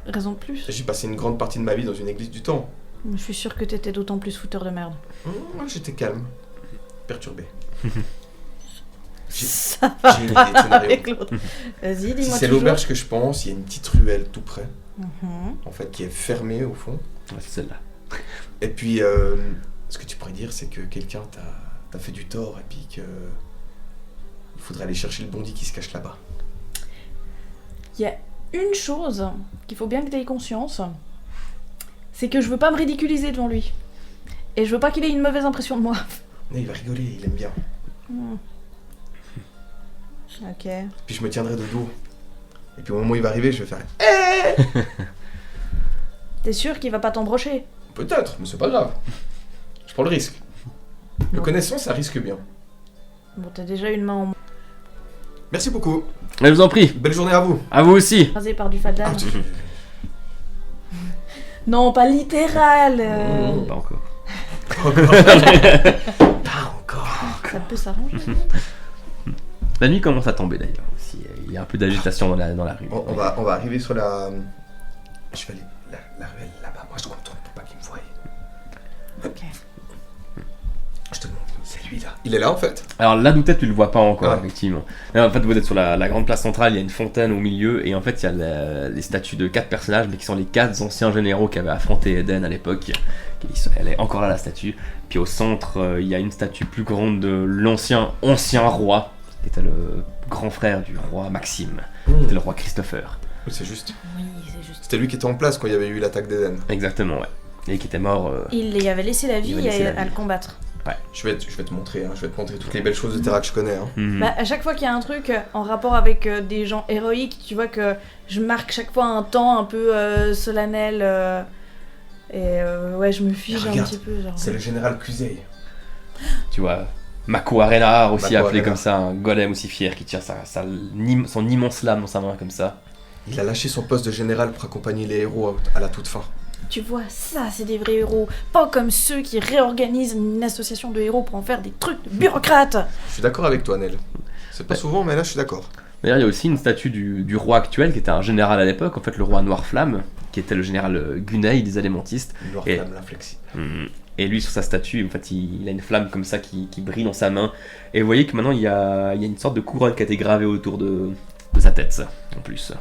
Raison de plus. J'ai passé une grande partie de ma vie dans une église du temps. Je suis sûre que t'étais d'autant plus fouteur de merde. J'étais calme, perturbé. Ça J'ai une idée de scénario. avec l'autre. Vas-y, Si dis-moi c'est toujours. l'auberge que je pense, il y a une petite ruelle tout près, Mhm. en fait, qui est fermée au fond. Ouais, c'est celle-là. Et puis, ce que tu pourrais dire, c'est que quelqu'un t'a fait du tort et puis que il faudrait aller chercher le bandit qui se cache là-bas. Il y a une chose qu'il faut bien que tu aies conscience, c'est que je veux pas me ridiculiser devant lui. Et je veux pas qu'il ait une mauvaise impression de moi. Mais il va rigoler, il aime bien. Ok. Puis je me tiendrai de dos. Et puis au moment où il va arriver, je vais faire T'es sûr qu'il va pas t'embrocher? peut-être, mais c'est pas grave. Je prends le risque. Le Bon. connaissant, ça risque bien. Bon, t'as déjà une main en Merci beaucoup. Je vous en prie, Belle journée à vous. à vous aussi. rasé par du Faldan. Ah, Non, pas littéral. Pas encore. Pas encore. Ça peut s'arranger. La nuit commence à tomber d'ailleurs aussi. Il y a un peu d'agitation dans la rue. On va arriver sur la... Je vais aller... La ruelle là-bas. Moi, je contourne pour pas qu'il me voie. Ok. Je te montre. C'est lui là. Il est là en fait. Alors là d'où tu le vois pas encore, Ah. effectivement. Mais en fait, vous êtes sur la grande place centrale, il y a une fontaine au milieu, et en fait, il y a les statues de 4 personnages, mais qui sont les 4 anciens généraux qui avaient affronté Eden à l'époque. Elle est encore là, la statue. Puis au centre, il y a une statue plus grande de l'ancien roi, qui était le grand frère du roi Maxime, qui était le roi Christopher. Oui, c'est juste. Oui, c'est juste. C'était lui qui était en place quand il y avait eu l'attaque d'Eden. Exactement, ouais. Et qui était mort. Il y avait laissé la Il vie avait laissé la à vie. le combattre. Je vais te montrer, hein. Je vais te montrer toutes les belles choses de Terra que je connais. Hein. Mhm. Bah, à chaque fois qu'il y a un truc en rapport avec des gens héroïques, tu vois que je marque chaque fois un temps un peu solennel. Ouais, je me fige un Regarde, petit peu. Genre. C'est le général Cusey. Tu vois, Mako Arenar, aussi Mako appelé Arenar. comme ça, un golem aussi fier qui tient son immense lame dans sa main comme ça. Il a lâché son poste de général pour accompagner les héros à la toute fin. Tu vois, ça, c'est des vrais héros. Pas comme ceux qui réorganisent une association de héros pour en faire des trucs de bureaucrates. Je suis d'accord avec toi, Nel. C'est pas Ouais. souvent, mais là, je suis d'accord. D'ailleurs, il y a aussi une statue du roi actuel qui était un général à l'époque, en fait le roi Noirflamme, qui était le général Gunei des Alémentistes. Noir Et- flamme, l'inflexible. Et lui, sur sa statue, en fait, il a une flamme comme ça qui brille dans sa main. Et vous voyez que maintenant, il y a une sorte de couronne qui a été gravée autour de sa tête, ça, en plus.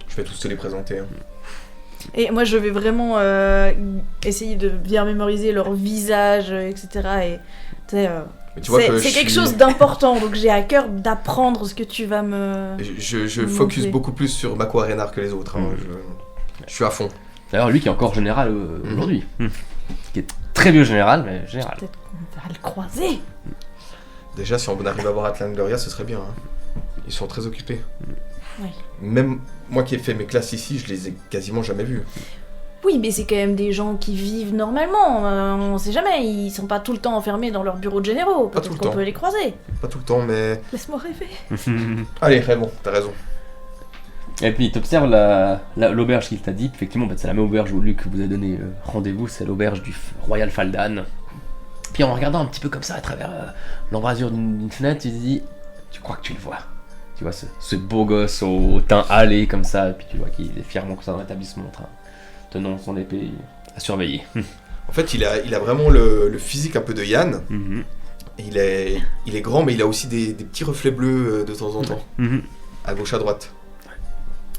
Je vais tous te les présenter. Hein. Et moi, je vais vraiment essayer de bien mémoriser leur visage, etc. Et tu sais, Mais tu vois que C'est quelque chose d'important, donc j'ai à cœur d'apprendre ce que tu vas me... Je me focus montrer. beaucoup plus sur Mako Arenar que les autres. Hein. Je suis à fond. D'ailleurs, lui qui est encore général aujourd'hui. Qui est très vieux général, mais général. Peut-être qu'on va le croiser. Déjà, si on arrive à voir Atlan Gloria, ce serait bien. Hein. Ils sont très occupés. Oui. Même moi qui ai fait mes classes ici, je les ai quasiment jamais vus. Oui, mais c'est quand même des gens qui vivent normalement. On sait jamais, ils sont pas tout le temps enfermés dans leur bureau de généraux. Pas tout Peut-être le qu'on temps. peut les croiser. Pas tout le temps, mais... Laisse-moi rêver. Allez, bon, t'as raison. Et puis, t'observes l'auberge qu'il t'a dit. Effectivement, c'est la même auberge où Luc vous a donné rendez-vous. C'est l'auberge du Royal Faldan. Puis en regardant un petit peu comme ça à travers l'embrasure d'une fenêtre, tu te dis, tu crois que tu le vois. Tu vois ce beau gosse au teint hâlé comme ça, et puis tu vois qu'il est fièrement comme ça dans l'établissement, en train, tenant son épée à surveiller. En fait, il a vraiment le physique un peu de Yann. Il est grand, mais il a aussi des petits reflets bleus de temps en temps. À gauche, à droite.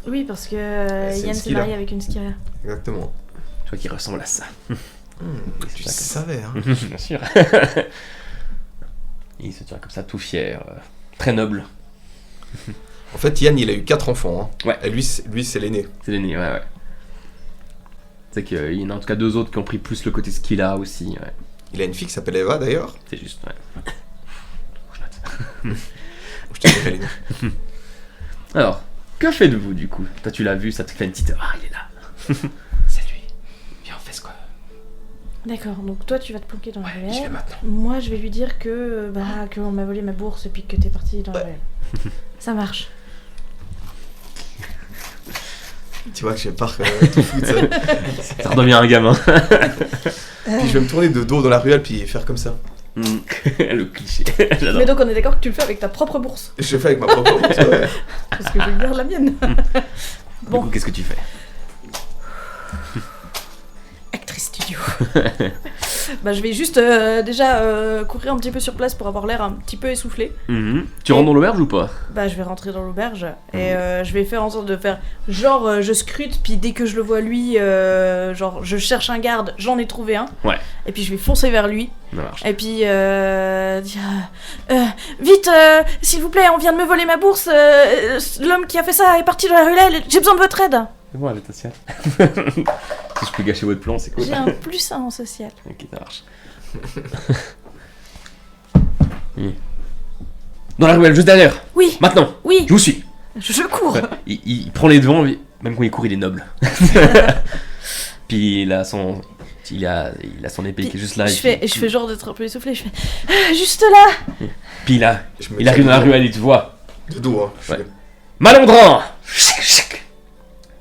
Oui, parce que c'est Yann une s'est Skila. marié avec une Skira. Exactement. Tu vois qu'il ressemble à ça. Tu savais, hein. Bien sûr. Il se tient comme ça, tout fier, très noble. En fait, Yann, il a eu 4 enfants. Hein. Ouais. Et lui, c'est l'aîné. C'est l'aîné, ouais. C'est qu'il y en a en tout cas 2 autres qui ont pris plus le côté skill a aussi, ouais. Il a une fille qui s'appelle Eva, d'ailleurs. C'est juste, ouais. Je note. Je te dirai les noms. Alors, que faites-vous du coup? Toi tu l'as vu, ça te fait une petite... Ah, il est là. C'est lui. Viens, on fait ce quoi? D'accord, donc toi tu vas te planquer dans la Ouais, j'y vais ruelle. maintenant. Moi je vais lui dire que qu'on m'a volé ma bourse et puis que t'es parti dans la ruelle. Ça marche. Tu vois que j'ai peur tout foutre. Ça redevient un gamin. Puis je vais me tourner de dos dans la ruelle puis faire comme ça. Le cliché. J'adore. Mais donc on est d'accord que tu le fais avec ta propre bourse. Je le fais avec ma propre bourse. Ouais. Parce que je garde la mienne. Du Bon. coup, qu'est-ce que tu fais? Actrice studio. Je vais juste déjà courir un petit peu sur place pour avoir l'air un petit peu essoufflé. Tu rentres dans l'auberge ou pas? Je vais rentrer dans l'auberge et je vais faire en sorte de faire genre je scrute, puis dès que je le vois lui, genre je cherche un garde, j'en ai trouvé un. Ouais. Et puis je vais foncer vers lui. Ça marche. Et puis dire vite, s'il vous plaît, on vient de me voler ma bourse. L'homme qui a fait ça est parti dans la ruelle. J'ai besoin de votre aide. C'est bon, avec ta sienne. Si je peux gâcher votre plan, c'est cool. J'ai un +1 en social. Ok, ça marche. Dans la ruelle, juste derrière. Oui, Maintenant, oui, je vous suis. je cours. Il prend les devants, même quand il court, il est noble. Puis il a son épée qui est juste là. Je fais genre d'être un peu essoufflé. Je fais juste là. Puis là, Je me il arrive tiens dans la ruelle, il te voit. de dos. Hein. Je Ouais. fais- Malandrin!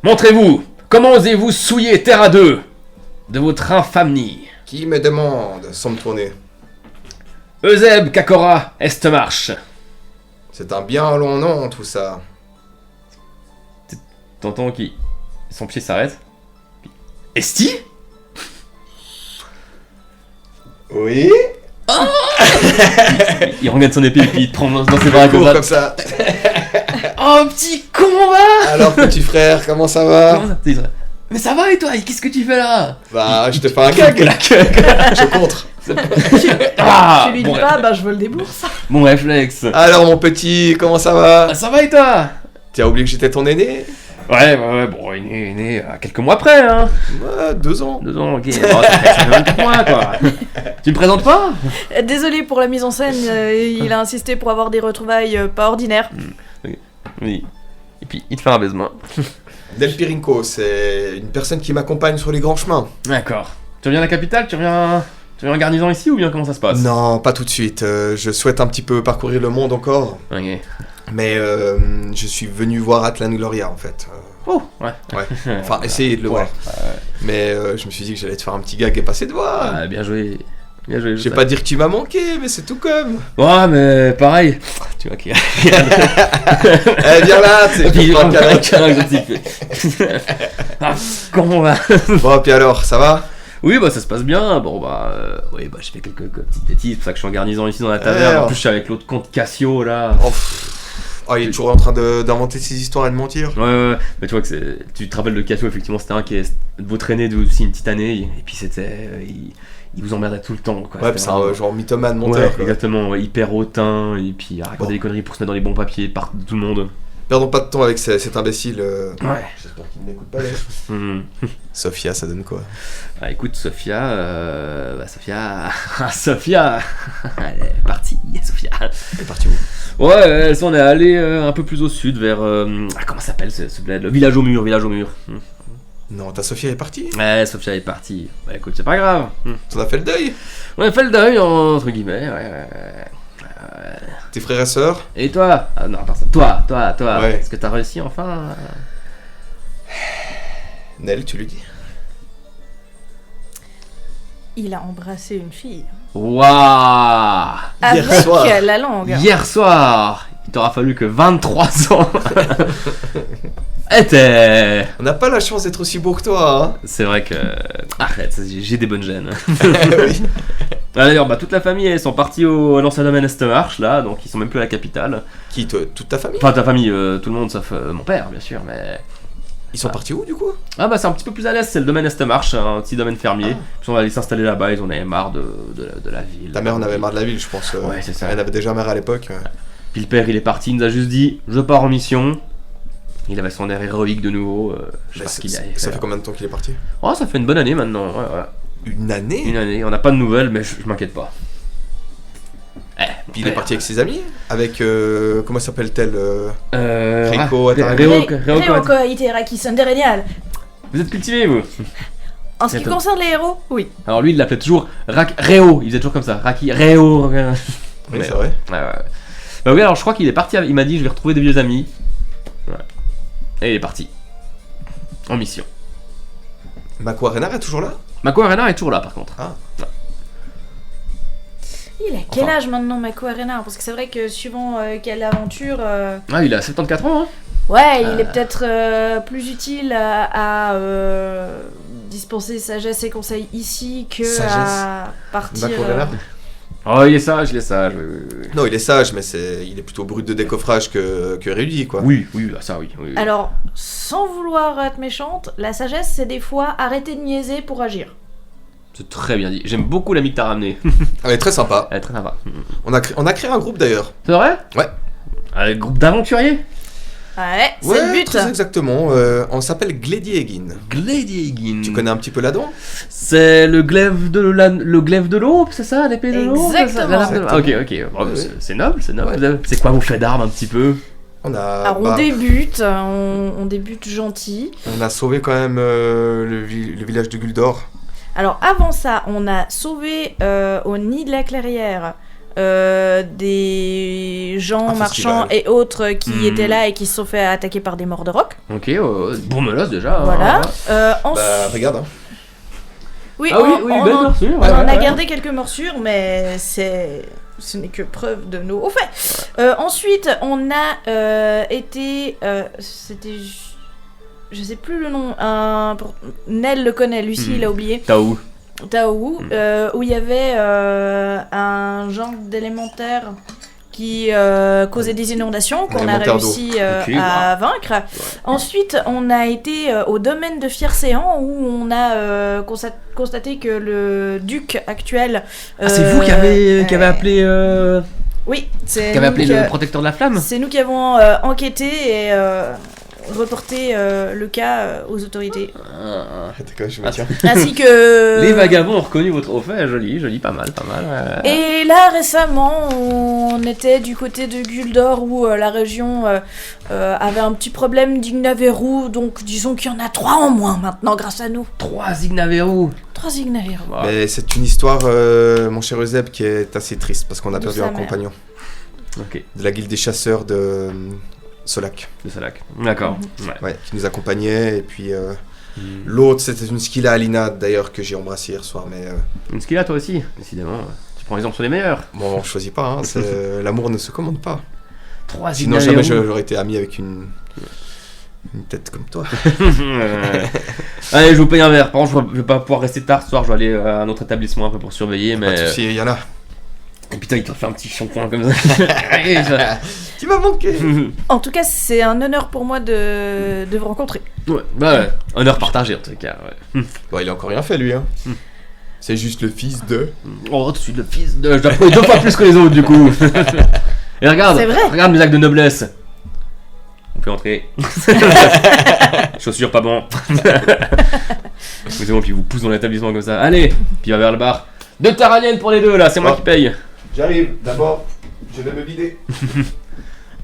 Montrez-vous! Comment osez-vous souiller terre à deux de votre infamie? Qui me demande sans me tourner? Euseb, Kakora, Estmarche. C'est un bien long nom tout ça. T'entends qui son pied s'arrête. Puis, Esti? Oui. Il regarde son épée et puis il te prend dans ses bras Je cours comme comme ça. ça. Oh petit con va! Alors petit frère, comment ça va? Comment ça? Tu sais, mais ça va et toi? Qu'est-ce que tu fais là? Bah je te fais un gag. Je contre. Ah, tu lui bon, dis pas, je vole des bourses. bon réflexe. Alors mon petit, comment ça va? Ah, ça va et toi? Tu as oublié que j'étais ton aîné? Ouais, bon, il est né quelques mois après, hein. Ouais, 2 ans. 2 ans, ok. Bon, ça fait 24 mois, quoi. Tu me présentes pas? Désolé pour la mise en scène, il a insisté pour avoir des retrouvailles pas ordinaires. Oui. Et puis, il te fait un baisement. Del Pirinco, c'est une personne qui m'accompagne sur les grands chemins. D'accord. Tu reviens à la capitale? Tu reviens en garnison ici ou bien comment ça se passe? Non, pas tout de suite. Je souhaite un petit peu parcourir le monde encore. Ok. Mais je suis venu voir Atlan Gloria en fait. Oh, ouais. Ouais. Enfin, essayer de le voir. Mais je me suis dit que j'allais te faire un petit gag et passer de voir. Ah, bien joué. Bien joué. Je vais pas dire que tu m'as manqué, mais c'est tout comme. Ouais, mais pareil. Tu vois qu'il y a. Eh, viens là, tu sais, Puis, je te prends un câlin. Ah, comment on va? Bon, puis alors, ça va? Oui, bah ça se passe bien. Bon, oui, j'ai fait quelques petites bêtises. C'est pour ça que je suis en garnison ici dans la taverne. Ouais, En plus, je suis avec l'autre comte Cassio là. Oh, Oh, il est toujours en train d'inventer ses histoires et de mentir. Ouais. Mais tu vois que tu te rappelles de Cassio, effectivement, c'était un qui est de votre aîné aussi une petite année, et puis c'était. Il vous emmerdait tout le temps, quoi. Ouais, C'était c'est un genre mythomane menteur. Ouais, quoi. exactement, ouais, hyper hautain, et puis il racontait Bon. des conneries pour se mettre dans les bons papiers par tout le monde. Perdons pas de temps avec cet imbécile. Ouais. J'espère qu'il ne m'écoute pas d'ailleurs. Mhm. Sophia, ça donne quoi? Ah, écoute, Sophia, Sophia, elle est partie, Sophia. Elle est partie où? Ouais, on est allé un peu plus au sud, vers, comment ça s'appelle ce bled, le village au mur. Non, ta Sophia est partie. Ouais, Sophia est partie. Bah écoute, c'est pas grave. T'en as fait le deuil. On a fait le deuil, entre guillemets, ouais. Tes frères et sœurs. Et toi? Ah non, attends, toi, Ouais. est-ce que t'as réussi enfin? Nel, tu lui dis. Il a embrassé une fille. Waouh! Avec soir. la langue. Hier soir, il t'aura fallu que 23 ans. On n'a pas la chance d'être aussi beau que toi, hein. C'est vrai que... Arrête, j'ai des bonnes gènes. Oui. Ah, d'ailleurs, toute la famille, ils sont partis à l'ancien domaine Estemarche, là, donc ils sont même plus à la capitale. Qui, toute ta famille? Enfin, ta famille, tout le monde, sauf mon père, bien sûr, mais... Ils sont partis où du coup? Ah bah c'est un petit peu plus à l'est, c'est le domaine Estemarche, un petit domaine fermier. Puis on allait s'installer là-bas, ils en avaient marre de la ville. Ta mère en avait marre de la ville, je pense. Ouais, c'est ça. Elle avait déjà marre à l'époque. Puis le père, il est parti, il nous a juste dit, je pars en mission. Il avait son air héroïque de nouveau, je sais pas ce qu'il allait Ça faire. fait combien de temps qu'il est parti? Oh, ça fait une bonne année maintenant, ouais. Une année? Une année, on n'a pas de nouvelles, mais je m'inquiète pas. Puis il est parti avec ses amis? Avec, comment s'appelle-t-elle? Rico, Ryoko Iteraki Sunderenial. Vous êtes cultivé, vous? En ce qui Attends. concerne les héros, oui. Alors lui, il l'appelait toujours Réo, il faisait toujours comme ça. Réo. Oui, c'est vrai. Ouais. Bah oui, alors je crois qu'il est parti, il m'a dit, je vais retrouver des vieux amis. Ouais. Et il est parti. En mission. Mako Renard est toujours là? Mako Arena est toujours là, par contre. Ah. Il a quel Enfin. âge maintenant, Mako Arena? Parce que c'est vrai que suivant quelle aventure... Ah, il a 74 ans, hein. Ouais, il est peut-être plus utile à dispenser sagesse et conseils ici que Sagesse. à partir... Mako Renard? Oh, il est sage, oui. Non, il est sage, mais il est plutôt brut de décoffrage que érudit, quoi. Oui, ça, oui. Alors, sans vouloir être méchante, la sagesse, c'est des fois arrêter de niaiser pour agir. C'est très bien dit. J'aime beaucoup l'ami que t'as ramené. Elle est très sympa. Elle est très sympa. On a créé un groupe d'ailleurs. C'est vrai? Ouais. Un groupe d'aventuriers? Ouais, c'est Ouais, le but. très exactement. On s'appelle Glediegin. Glediegin. Tu connais un petit peu là-dedans? C'est le glaive de l'aube, c'est ça? L'épée de l'aube? Exactement. C'est ça, ok. Bon, Ouais. c'est noble. Ouais. C'est quoi vos faits d'armes un petit peu? On a, Alors, on débute, on débute gentil. on a sauvé quand même le village de Guldor. Alors, avant ça, on a sauvé au nid de la clairière des gens Un marchands festival. et autres qui Mhm. étaient là et qui se sont fait attaquer par des morts de roc. Ok, bon melos déjà. Voilà. hein. Bah, regarde. Hein. Oui, Ah on belle en- morsure, on ouais, en a ouais. gardé quelques morsures, mais ce n'est que preuve de nos hauts faits. Ensuite, on a été... C'était... Je sais plus le nom. Nel le connaît, Lucie, il a oublié. Tao. Tao, où il y avait un genre d'élémentaire qui causait des inondations qu'on a Élémentaire d'eau. réussi Ok, à vaincre. Ensuite, on a été au domaine de Fiercéan où on a constaté que le duc actuel... Ah, c'est vous qui avez appelé, Oui, c'est qui avez nous appelé qui- le protecteur de la flamme? c'est nous qui avons enquêté et reporté le cas aux autorités. Arrête, quoi, je me tiens. Ainsi que... Les vagabonds ont reconnu votre trophée, joli, pas mal. Ouais. Et là, récemment, on était du côté de Guldor où la région avait un petit problème d'Ignaveru, donc disons qu'il y en a 3 en moins maintenant grâce à nous. 3 Ignaveru. 3 Ignaveru. Wow. Mais c'est une histoire, mon cher Euseb, qui est assez triste parce qu'on a De perdu sa un mère. compagnon Ok, de la guilde des chasseurs de Solac. de Salac. D'accord. Ouais. Ouais, qui nous accompagnait. Et puis l'autre, c'était une skilla Alina d'ailleurs que j'ai embrassée hier soir. Mais Une skill à toi aussi, décidément. Tu prends exemple sur les meilleurs. bon, on choisit pas. Hein, l'amour ne se commande pas. 3 Sinon, jamais j'aurais été ami avec une tête comme toi. Allez, je vous paye un verre. Par contre, je vais pas pouvoir rester tard ce soir. Je vais aller à un autre établissement un peu pour surveiller. Pas de Mais soucis, il y en a. Et putain, il te fait un petit shampoing comme ça. Allez, Tu m'as manqué. En tout cas, c'est un honneur pour moi de vous rencontrer. Ouais, bah ouais, honneur partagé en tout cas, ouais. Bon, il a encore rien fait, lui, hein. C'est juste le fils de... Oh, tu suis le fils de... Je dois prouver 2 fois plus que les autres, du coup. Et regarde, C'est vrai. regarde mes actes de noblesse. On peut entrer. Chaussures pas bon. C'est bon, puis il vous pousse dans l'établissement comme ça. Allez, puis il va vers le bar. 2 taraniennes pour les 2 là, c'est moi Oh. qui paye. J'arrive. D'abord, je vais me vider.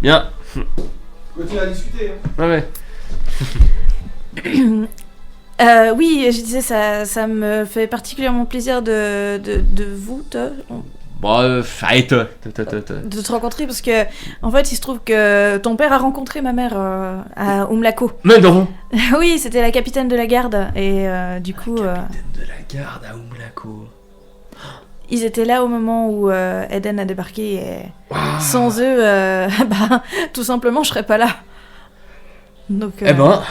Bien. Continue à discuter, hein. Ouais, ouais. Oui, je disais, ça me fait particulièrement plaisir de vous, Bon, arrête. de te rencontrer parce que, en fait, il se trouve que ton père a rencontré ma mère à Umlako. Mais non. Oui, c'était la capitaine de la garde et du coup, De la garde à Umlako. ils étaient là au moment où Eden a débarqué et sans eux, bah, tout simplement, je serais pas là. Donc, Eh ben.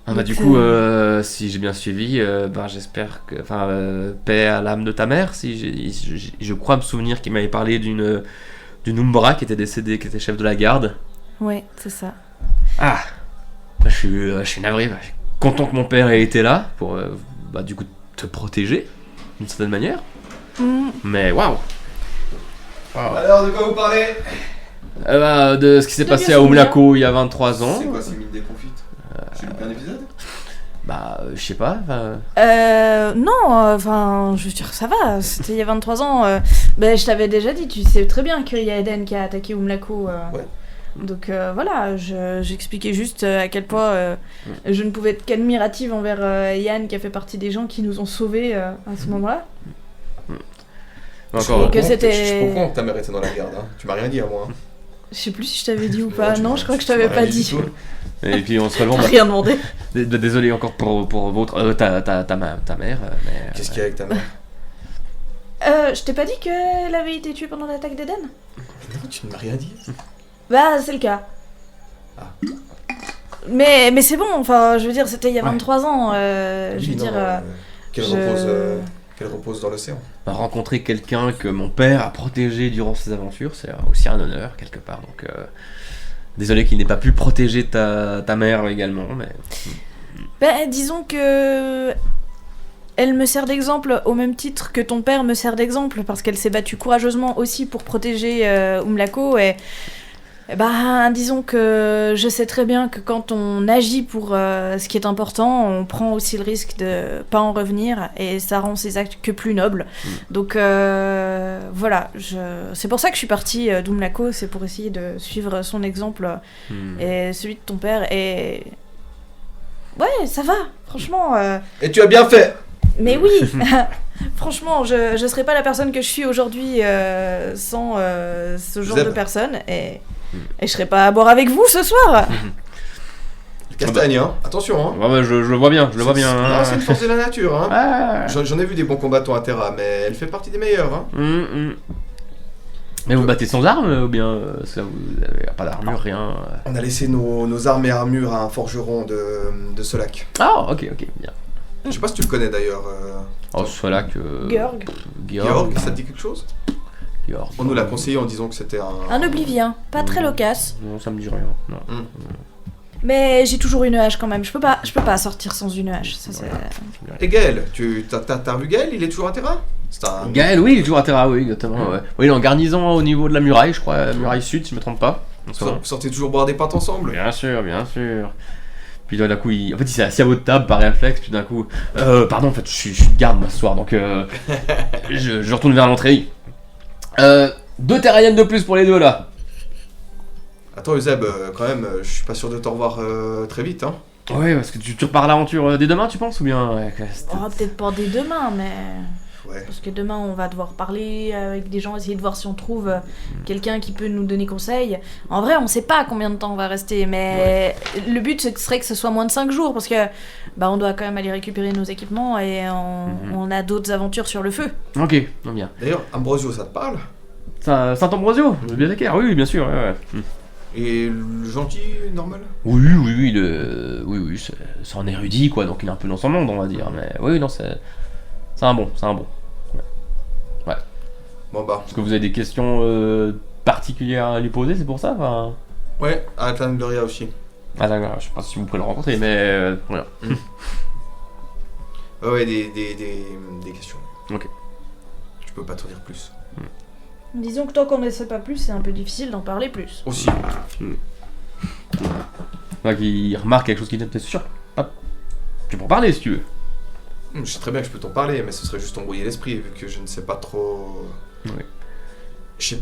Ah bah donc, du coup, si j'ai bien suivi, ben j'espère que, enfin, paix à l'âme de ta mère. Si je crois me souvenir qu'il m'avait parlé d'une Umbra qui était décédée, qui était chef de la garde. ouais, c'est ça. Ah, bah, je suis navré. Bah, je suis content que mon père ait été là pour, bah du coup, te protéger d'une certaine manière. Mais waouh. Alors, de quoi vous parlez? Bah, de ce qui s'est De passé vieux à souvenirs. Umlako il y a 23 ans. C'est quoi ces mines déconfites? J'ai loupé un épisode? Bah, je sais pas. Non, enfin, je veux dire, ça va, c'était il y a 23 ans. Ben, je t'avais déjà dit, tu sais très bien qu'il y a Eden qui a attaqué Umlako. Ouais. Donc voilà, j'expliquais juste à quel point je ne pouvais être qu'admirative envers Yann, qui a fait partie des gens qui nous ont sauvés à ce moment-là. Encore. que c'était- Je comprends que ta mère était dans la garde, hein. Tu m'as rien dit à moi. Je sais plus si je t'avais dit ou Non, pas. tu Non, m'as- je crois que je tu t'avais m'as pas rien dit. du tout. Et puis on se relevant. T'as rien demandé. Désolé encore pour votre ta mère, mais Qu'est-ce qu'il y a avec ta mère? Je t'ai pas dit qu'elle avait été tuée pendant l'attaque d'Eden? Non, tu ne m'as rien dit. Bah, c'est le cas. Ah. Mais c'est bon, enfin, je veux dire, c'était il y a Ouais. 23 ans. Je Oui, veux non, dire. qu'elle repose dans l'océan. rencontrer quelqu'un que mon père a protégé durant ses aventures, c'est aussi un honneur quelque part. Donc désolé qu'il n'ait pas pu protéger ta mère également, mais Ben, disons que. Elle me sert d'exemple au même titre que ton père me sert d'exemple, parce qu'elle s'est battue courageusement aussi pour protéger Umlako. Et ben, disons que je sais très bien que quand on agit pour ce qui est important, on prend aussi le risque de pas en revenir, et ça rend ses actes que plus nobles. Donc voilà, c'est pour ça que je suis partie d'Umlako, c'est pour essayer de suivre son exemple et celui de ton père. Et ouais, ça va, franchement. Et tu as bien fait. Mais oui, franchement, je serais pas la personne que je suis aujourd'hui sans ce genre Zeb. de personne, et je serais pas à boire avec vous ce soir. Castagne, hein. Attention, hein. Ouais, ouais, je le vois bien, je le vois bien. Non, c'est une force de la nature, hein. Ah. J'en ai vu des bons combattants à Terra, mais elle fait partie des meilleurs, hein. Mais vous battez sans armes ou bien ça, vous avez pas d'armure, rien On a laissé nos armes et armures à un forgeron de ce lac. Ah, ok, bien. Je sais pas si tu le connais d'ailleurs. Oh, ce lac. Georg. Georg, ça te dit quelque chose? Georg. On nous l'a conseillé en disant que c'était Un oblivien, pas très loquace, Non, ça me dit rien. Non. mais j'ai toujours une hache quand même. Je peux pas sortir sans une hache. Ça, c'est... Et Gaël, t'as vu Gaël? Il est toujours à Terra? C'est un... Gaël, oui, il est toujours à Terra, oui, exactement. Ouais. Oui, il est en garnison au niveau de la muraille, je crois, la muraille sud, si je me trompe pas. en ce moment. Vous sortez toujours boire des pâtes ensemble? Bien sûr, bien sûr. Puis d'un coup, il s'est assis à votre table par réflexe, puis d'un coup, pardon, en fait, je suis de garde moi ce soir, donc je retourne vers l'entrée. 2 terriennes de plus pour les 2 là. Attends, Euseb, quand même, je suis pas sûr de te revoir très vite, hein. Ouais, parce que tu repars à l'aventure dès demain, tu penses, ou bien Oh, peut-être pas dès demain, mais... Ouais. Parce que demain, on va devoir parler avec des gens, essayer de voir si on trouve quelqu'un qui peut nous donner conseil. En vrai, on sait pas combien de temps on va rester, mais le but, ce serait que ce soit moins de 5 jours, parce que bah, on doit quand même aller récupérer nos équipements, et on a d'autres aventures sur le feu. Ok, non, bien. D'ailleurs, Ambrosio, ça te parle? Saint-Ambrosio, bien d'accord, oui, bien sûr. Ouais. Et le gentil, normal? Oui, c'est un érudit, quoi, donc il est un peu dans son monde, on va dire. Mais oui, non, c'est un bon. Bon bah, Est-ce que vous avez des questions particulière à lui poser, c'est pour ça enfin... Ouais, Atlan Gloria aussi. Ah d'accord, je sais pas si vous pouvez le rencontrer, mais voilà. Ouais, des questions. Ok. Je peux pas t'en dire plus. Disons que tant qu'on ne sait pas plus, c'est un peu difficile d'en parler plus. Aussi. Donc il remarque quelque chose qui t'es sûr. Hop. Tu peux en parler si tu veux. Je sais très bien que je peux t'en parler, mais ce serait juste embrouiller l'esprit, vu que je ne sais pas trop... Oui. Je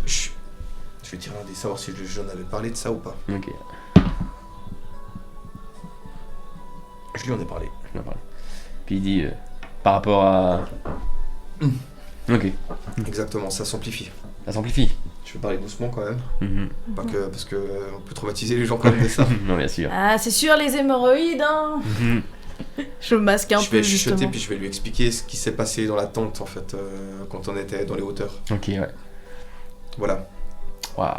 vais tirer un dé, savoir si j'en avais parlé de ça ou pas. Ok. Je lui en ai parlé. On en parle. Puis il dit par rapport à. Ok. Exactement, ça s'amplifie. Ça s'amplifie. Je vais parler doucement quand même. Mhm. Pas que, parce que on peut traumatiser les gens quand même de ça. Non bien sûr. Ah, c'est sûr, les hémorroïdes, hein. Mhm. Je masque un Je peu, vais chuchoter justement. puis je vais lui expliquer ce qui s'est passé dans la tente en fait, quand on était dans les hauteurs. Ok ouais. Voilà, Waouh.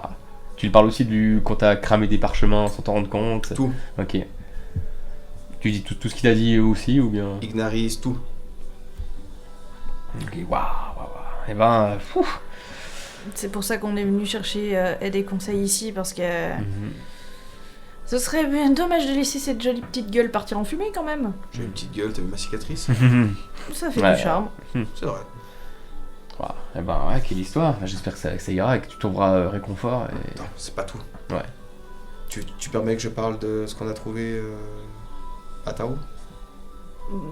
Tu lui parles aussi du quand t'as cramé des parchemins sans t'en rendre compte. tout. Ok. Tu dis tout ce qu'il a dit aussi ou bien. Ignaris, tout. Ok. Waouh. Et ben. C'est pour ça qu'on est venu chercher aide et conseils ici, parce que Mhm. ce serait bien dommage de laisser cette jolie petite gueule partir en fumée quand même. J'ai une petite gueule, t'as vu ma cicatrice? Ça fait Ouais. du charme. C'est vrai. Waouh. Et ben ouais, quelle histoire. J'espère que ça ira et que tu trouveras réconfort. Et... Non, c'est pas tout. Ouais. Tu permets que je parle de ce qu'on a trouvé à Tao?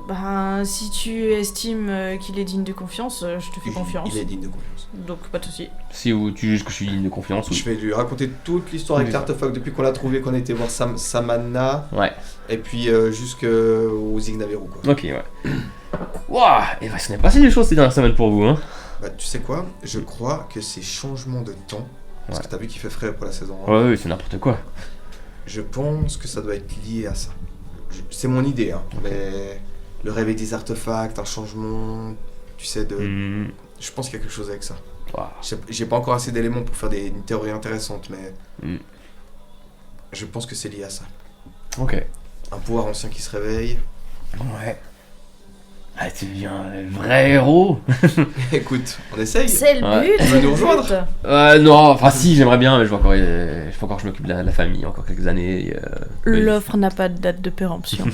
Ben, si tu estimes qu'il est digne de confiance, je te fais confiance. Il est digne de confiance. Donc pas de soucis. Si ou tu juges que je suis digne de confiance ou. Je vais lui raconter toute l'histoire avec Oui. l'artefact depuis qu'on l'a trouvé, qu'on a été voir Samana, Ouais. et puis jusqu'aux Ignaveru quoi. Ok ouais. Waouh. Et ben ce n'est pas si des choses ces dernières semaines pour vous hein. Bah tu sais quoi? Je crois que ces changements de temps, parce Ouais. que t'as vu qu'il fait frais pour la saison 1, Ouais, c'est n'importe quoi. je pense que ça doit être lié à ça. C'est mon idée, hein, mais le réveil des artefacts, un changement, tu sais, Mhm. je pense qu'il y a quelque chose avec ça. Waouh. J'ai pas encore assez d'éléments pour faire une théorie intéressante, mais Mm. je pense que c'est lié à ça. Ok. Un pouvoir ancien qui se réveille. Ouais. Ah, tu deviens un vrai héros. Écoute, on essaye. C'est le Ouais. but, Tu veux c'est nous le rejoindre but. Non, enfin si, j'aimerais bien, mais je veux encore que je m'occupe de la famille encore quelques années. Mais- L'offre n'a pas de date de péremption.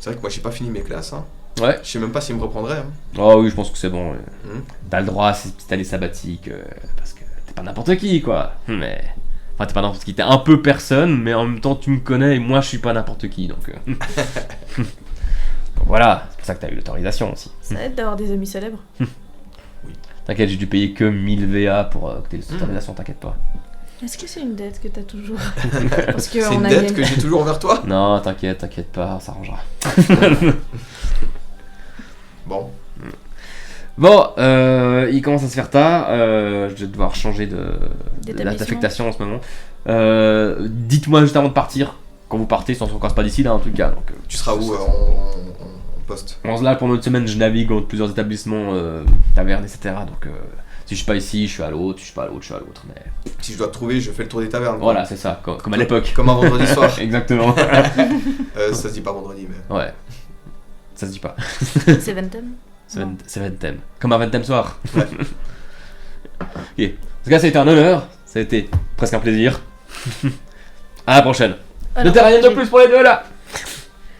C'est vrai que moi j'ai pas fini mes classes, hein. Ouais. Je sais même pas s'ils me reprendraient. Hein. Oh oui, je pense que c'est bon. Mhm. T'as le droit à cette petite année sabbatique parce que t'es pas n'importe qui, quoi. Mais. Enfin, t'es pas n'importe qui, t'es un peu personne, mais en même temps, tu me connais et moi, je suis pas n'importe qui, donc. Donc voilà, c'est pour ça que t'as eu l'autorisation aussi. Ça aide d'avoir des amis célèbres. T'inquiète, j'ai dû payer que 1000 VA pour que t'aies l'autorisation, t'inquiète pas. Est-ce que c'est une dette que t'as toujours Parce que C'est on une a dette gagné. que j'ai toujours envers toi. Non, t'inquiète pas, on s'arrangera. Bon, Bon, il commence à se faire tard. Je vais devoir changer D'établissement. d'affectation en ce moment. Dites-moi juste avant de partir, quand vous partez, sans qu'on se passe pas d'ici là en tout cas. Donc, tu seras où en poste? Là, pendant une semaine, je navigue entre plusieurs établissements, tavernes, etc. Donc, si je suis pas ici, je suis à l'autre, si je suis pas à l'autre, je suis à l'autre. Mais Si je dois te trouver, je fais le tour des tavernes. voilà, c'est ça, comme à l'époque. Comme un vendredi soir. Exactement. Ça se dit pas vendredi, mais. Ouais. Ça se dit pas. C'est Ventum. C'est Ventem. Comme un Ventem soir. Ouais. Ok. En tout cas, ça a été un honneur. Ça a été presque un plaisir. À la prochaine. Ne t'ai rien de plus pour les deux là.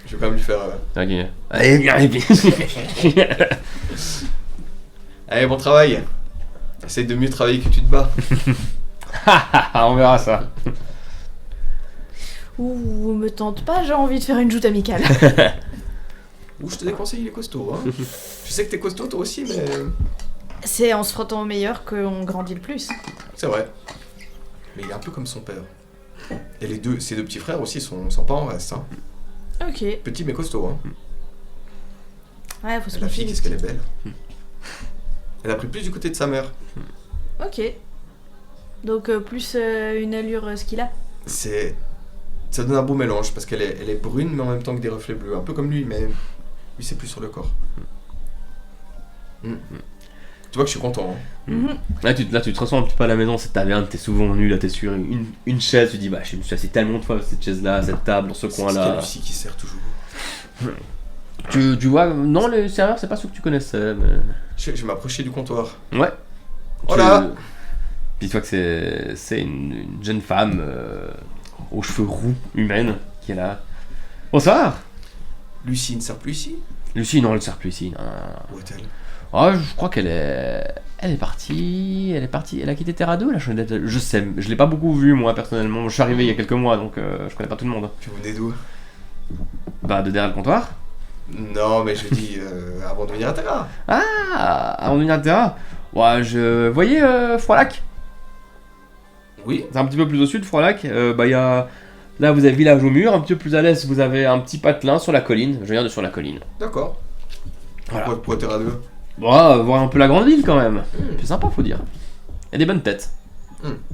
Je vais quand même lui faire. Ok. Allez, viens, et puis. Allez, bon travail. Essaye de mieux travailler que tu te bats. On verra ça. Ouh, me tente pas, j'ai envie de faire une joute amicale. Ou je te déconseille, il est costaud. Hein. Je sais que t'es costaud toi aussi, mais. C'est en se frottant au meilleur qu'on grandit le plus. C'est vrai. Mais il est un peu comme son père. Et ses deux petits frères aussi sont pas en reste. Hein. Ok. Petit mais costaud. Hein. Ouais, faut se La méfier fille, des qu'est-ce qu'elle est petits. belle. Elle a pris plus du côté de sa mère. Ok. Donc plus une allure ce qu'il a. Ça donne un beau mélange parce qu'elle est brune mais en même temps que des reflets bleus. Un peu comme lui, mais lui c'est plus sur le corps. Mm. Tu vois que je suis content. Hein. Mhm. Là, tu te ressens un petit peu à la maison, cette taverne, t'es souvent venu, là, t'es sur une chaise, tu dis, bah, je me suis assis tellement de fois à cette chaise-là, cette table, dans ce C'est coin-là. Lucie qui sert toujours. Tu vois, non, le serveur, c'est pas ceux que tu connaissais, mais. Je vais m'approcher du comptoir. Ouais. Voilà. Puis tu vois que c'est une jeune femme aux cheveux roux, humaine, qui est là. Bonsoir. Lucie ne sert plus ici? Lucie, non, elle ne sert plus ici. Non, non, non. Où est-elle? Ah, je crois qu'elle est partie. Elle a quitté Terra 2, la Chouinette. Je sais, je l'ai pas beaucoup vue, moi, personnellement. Je suis arrivé il y a quelques mois, donc je connais pas tout le monde. Tu venais d'où? Bah, de derrière le comptoir. Non, mais je dis avant de venir à Terra. Ah, avant de venir à Terra. Ouais, vous voyez Froidlac? Oui. C'est un petit peu plus au sud, Froidlac. Bah, il y a. Là, vous avez village au mur. Un petit peu plus à l'est, vous avez un petit patelin sur la colline. Je viens de sur la colline. D'accord. Voilà. Pourquoi Terra 2? Bon, voir un peu la grande ville quand même. C'est sympa, faut dire. Il y a des bonnes têtes.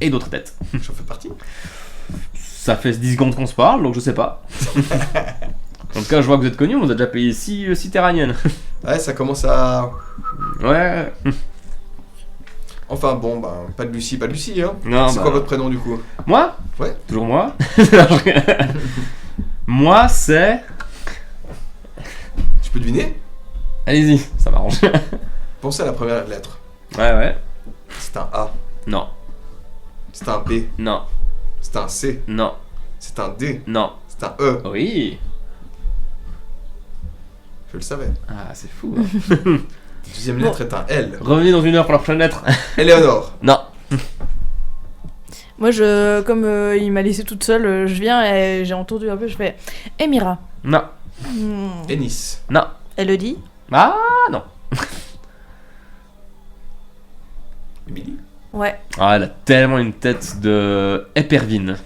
Et d'autres têtes. J'en fais partie. Ça fait 10 secondes qu'on se parle, donc je sais pas. En tout cas, je vois que vous êtes connus, on vous a déjà payé 6 terraniennes. Ouais, ça commence à... Ouais. Enfin bon, bah, pas de Lucie, hein. Non, C'est bah, quoi votre prénom du coup? Moi? Ouais. Toujours moi. Moi, c'est... Tu peux deviner? Allez-y, ça m'arrange. Pensez à la première lettre. Ouais. C'est un A. Non, C'est un B. non, C'est un C. non, C'est un D. non. C'est un E. Oui. Je le savais. Ah, c'est fou. Hein. Deuxième lettre est un L. Revenez dans 1 heure pour la prochaine lettre. Éléonore. Non. Moi, comme il m'a laissé toute seule, je viens et j'ai entendu un peu, je fais Emira. Non. Ennis. Non. Elle le dit? Ah, non. Emily. Ouais. Ah, elle a tellement une tête de épervine.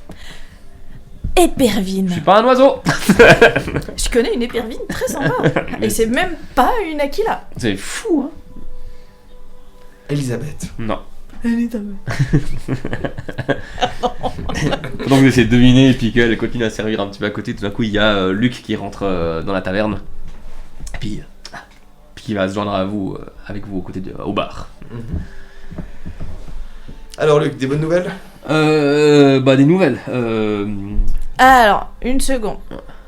Épervine. Je suis pas un oiseau. Je connais une épervine très sympa. Et c'est même pas une Aquila. C'est fou, hein. Elisabeth. Non. Elisabeth. Pendant que vous essayez de deviner et puis qu'elle continue à servir un petit peu à côté, tout d'un coup il y a Luc qui rentre dans la taverne. Et puis qui va se joindre à vous, avec vous au bar. Alors Luc, des bonnes nouvelles? Bah des nouvelles. Alors, une seconde.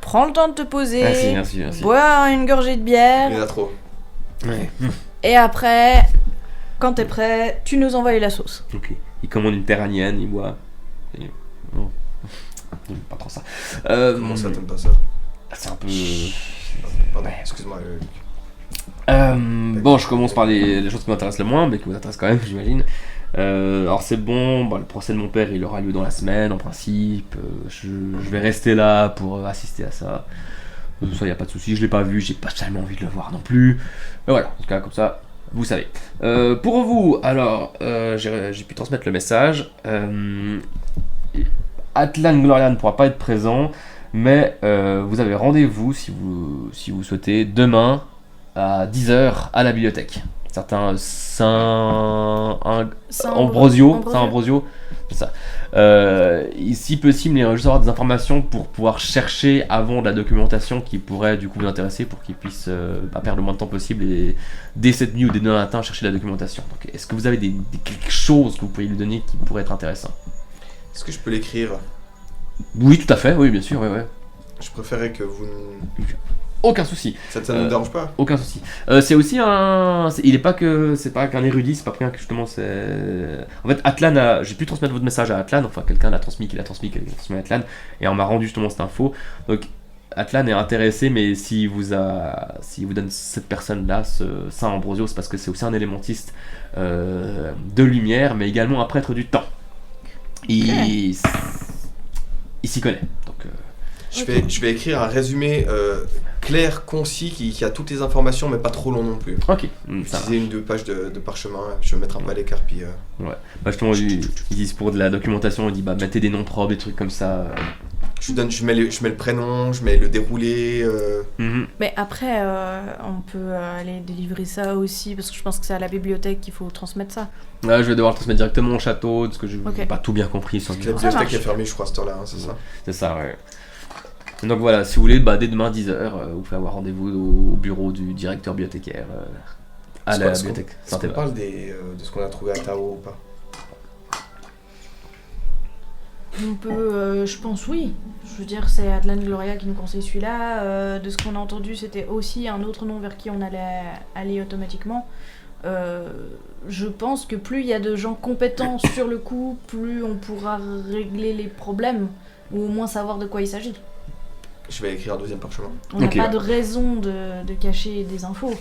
Prends le temps de te poser. Merci. Bois une gorgée de Il bière. y en a trop. Ouais. Et après, quand t'es prêt, tu nous envoies la sauce. Ok. Il commande une terranienne, il boit. Et... Oh. J'aime pas trop ça. Comment ça, t'aimes pas ça? C'est un peu. Pardon, Ouais. excuse-moi. Bon, je commence par les choses qui m'intéressent le moins, mais qui vous intéressent quand même, j'imagine. Alors c'est bon, le procès de mon père il aura lieu dans la semaine en principe, je vais rester là pour assister à ça, ça y a pas de souci, je l'ai pas vu, j'ai pas tellement envie de le voir non plus, mais voilà, en tout cas comme ça, vous savez. Pour vous, alors, j'ai pu transmettre le message, Atlan Gloria ne pourra pas être présent, mais vous avez rendez-vous si vous souhaitez demain à 10h à la bibliothèque. Certains Ambrosio, c'est ça. Si possible, il y a juste avoir des informations pour pouvoir chercher avant de la documentation qui pourrait du coup vous intéresser pour qu'ils puissent perdre le moins de temps possible et dès cette nuit ou dès demain matin chercher la documentation. Donc, est-ce que vous avez quelque chose que vous pourriez lui donner qui pourrait être intéressant? Est-ce que je peux l'écrire? Oui, tout à fait, oui, bien sûr, ouais. Je préférais que vous... Aucun souci. Ça ne me dérange pas? Aucun souci. C'est aussi c'est pas qu'un érudit, c'est pas pour rien que justement c'est... En fait, Atlan j'ai pu transmettre votre message à Atlan, enfin quelqu'un l'a transmis, qui l'a transmis à Atlan, et on m'a rendu justement cette info. Donc Atlan est intéressé, mais s'il vous donne cette personne-là, Saint Ambrosio, c'est parce que c'est aussi un élémentiste de lumière, mais également un prêtre du temps. Il s'y connaît, donc... Je vais écrire un résumé clair, concis, qui a toutes les informations, mais pas trop long non plus. Ok, ça Utiliser 1 ou 2 pages de parchemin, je vais mettre un peu à l'écart, puis... Ouais, bah justement, ils disent pour de la documentation, ils disent bah mettez des noms propres, des trucs comme ça. Je mets le prénom, je mets le déroulé... Mais après, on peut aller délivrer ça aussi, parce que je pense que c'est à la bibliothèque qu'il faut transmettre ça. Ouais, je vais devoir le transmettre directement au château, parce que je n'ai pas tout bien compris sur Parce que la Ça bibliothèque marche. est fermée, je crois, à cette heure-là, hein, c'est ça? C'est ça, ouais. Donc voilà, si vous voulez, dès demain 10h, vous pouvez avoir rendez-vous au bureau du directeur bibliothécaire à la bibliothèque Est-ce qu'on Saint-Éva. parle de ce qu'on a trouvé à Tao ou pas? On peut, je pense oui. Je veux dire, c'est Atlan Gloria qui nous conseille celui-là. De ce qu'on a entendu, c'était aussi un autre nom vers qui on allait aller automatiquement. je pense que plus il y a de gens compétents sur le coup, plus on pourra régler les problèmes, ou au moins savoir de quoi il s'agit. Je vais écrire un deuxième parchemin. On n'a Ok, pas ouais. de raison de cacher des infos.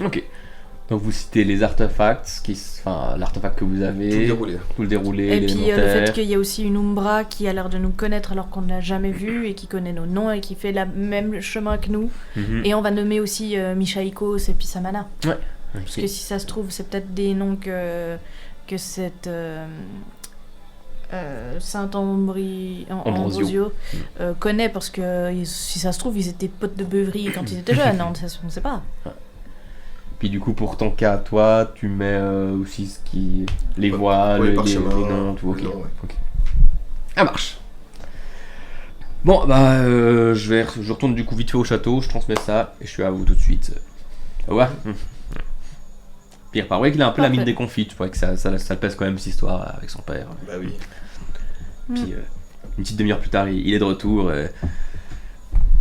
Ok. Donc vous citez les artefacts, enfin l'artefact que vous Tout avez, déroulé. tout le déroulé, Et puis le l'élémentaire. fait qu'il y a aussi une Umbra qui a l'air de nous connaître alors qu'on ne l'a jamais vue et qui connaît nos noms et qui fait le même chemin que nous. Mhm. Et on va nommer aussi Michaikos et puis Samana. Ok. Parce que si ça se trouve, c'est peut-être des noms que cette Ambrosio connaît parce que si ça se trouve, ils étaient potes de beuverie quand ils étaient jeunes. On ne sait pas. Puis du coup pour ton cas, toi, tu mets aussi ce qui... les voix, Ouais, les parchemin, noms, tout, ok. le nom, ouais. Ok. Ça marche. Bon, bah je retourne du coup vite fait au château, je transmets ça et je suis à vous tout de suite. Ouais. Pire, par vrai qu'il a un peu la mine Parfait. déconfite, je crois que ça le pèse quand même cette histoire avec son père. Bah oui. Puis une petite demi-heure plus tard, il est de retour.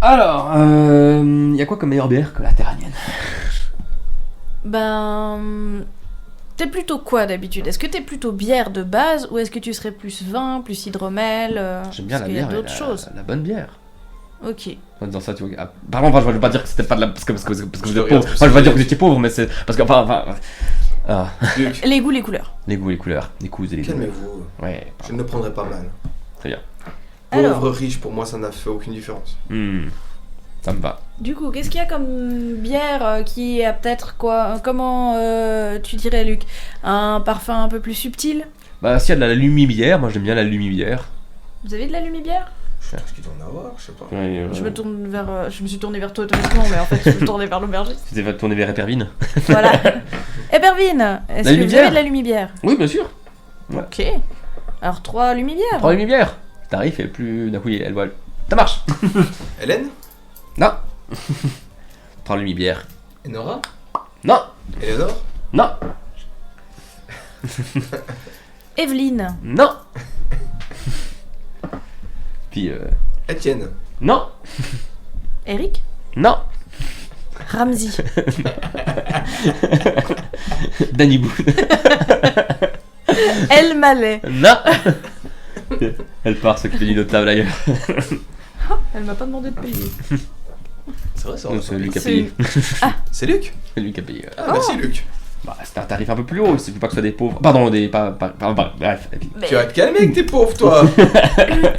Alors, il y a quoi comme meilleure bière que la terranienne? Ben. T'es plutôt quoi d'habitude? Est-ce que t'es plutôt bière de base ou est-ce que tu serais plus vin, plus hydromel J'aime bien parce la qu'il y a bière, d'autres choses. la bonne bière. Ok. Dans ça, tu vois. Par contre, je veux pas dire que c'était pas de la. Parce que vous Je êtes te pauvre. regarde, Enfin, je veux pas dire que vous étiez pauvre, mais c'est. Parce que. Ah, Luc, Les goûts, les couleurs. les goûts, les couleurs, les coups et les goûts. calmez-vous. Ouais. Je ne le prendrai pas mal. Très bien. Alors. Pauvre, riche, pour moi, ça n'a fait aucune différence. Ça me va. Du coup, qu'est-ce qu'il y a comme bière qui a peut-être quoi? Comment tu dirais, Luc? Un parfum un peu plus subtil? Bah, s'il y a de la lumibière, moi j'aime bien la lumibière. Vous avez de la lumière? Je pense qu'il doit en avoir, je sais pas. Je me suis tournée vers toi automatiquement, mais en fait, je me tournais vers l'aubergiste. Tu t'es tourné vers Épervine? Voilà. Epervine, est-ce La que vous lumibière avez de la lumibière? Oui, bien sûr. Ouais. Ok. Alors, 3 lumibières. 3 lumibières. Le tarif est plus. D'un coup, elle voit. Ça marche. Hélène? Non. 3 lumibières. Enora? Non. Eleanor? Non. Evelyne. Non. Puis Étienne? non. Eric. Non. Ramsey. Danny Boone. El Malais. Non. Elle part s'occuper d'une autre table ailleurs. Elle m'a pas demandé de payer. C'est vrai, ça Non, c'est lui qui a C'est payé. C'est Luc? C'est lui qui a payé. Ah, merci Luc. Bah, c'est un tarif un peu plus haut, c'est pas que ce soit des pauvres. Pardon, des. Bref. Mais, Tu vas te calmer avec tes pauvres, toi.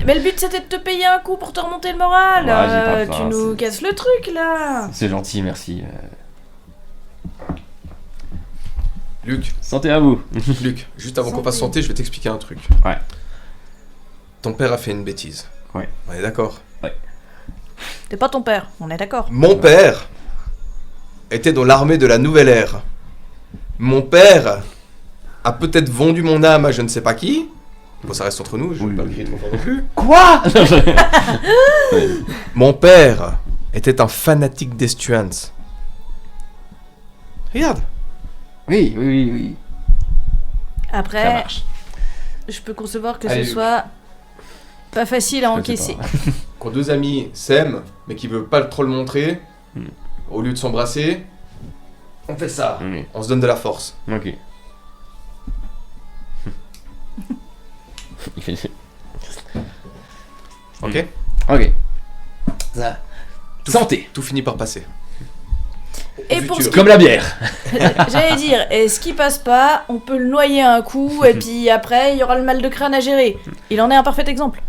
mais le but c'était de te payer un coup pour te remonter le moral. Ouais, j'ai pas Tu faim, nous c'est- casses le truc là. C'est gentil, merci. Luc, Santé à vous. Luc, juste avant qu'on Santé. passe santé, je vais t'expliquer un truc. Ouais. Ton père a fait une bêtise. Ouais. On est d'accord. T'es pas ton père, on est d'accord. Mon père était dans l'armée de la Nouvelle Ère. Mon père a peut-être vendu mon âme à je ne sais pas qui. Bon, ça reste entre nous, je Oui, vais pas oui, le crier oui. trop fort non plus. Quoi? Mon père était un fanatique d'Estuance. Regarde. Oui. Ça Après, marche. je peux concevoir que Allez, ce Luc. soit pas facile à Je sais encaisser. pas. Quand deux amis s'aiment, mais qui veulent pas trop le montrer, Hmm. au lieu de s'embrasser, on fait ça. Oui. On se donne de la force. Ok. Ok. Ok. Ça. Santé. Tout finit par passer. Et Au pour futur. ce Comme la bière. J'allais dire, et ce qui passe pas, on peut le noyer un coup, et puis après, il y aura le mal de crâne à gérer. Il en est un parfait exemple.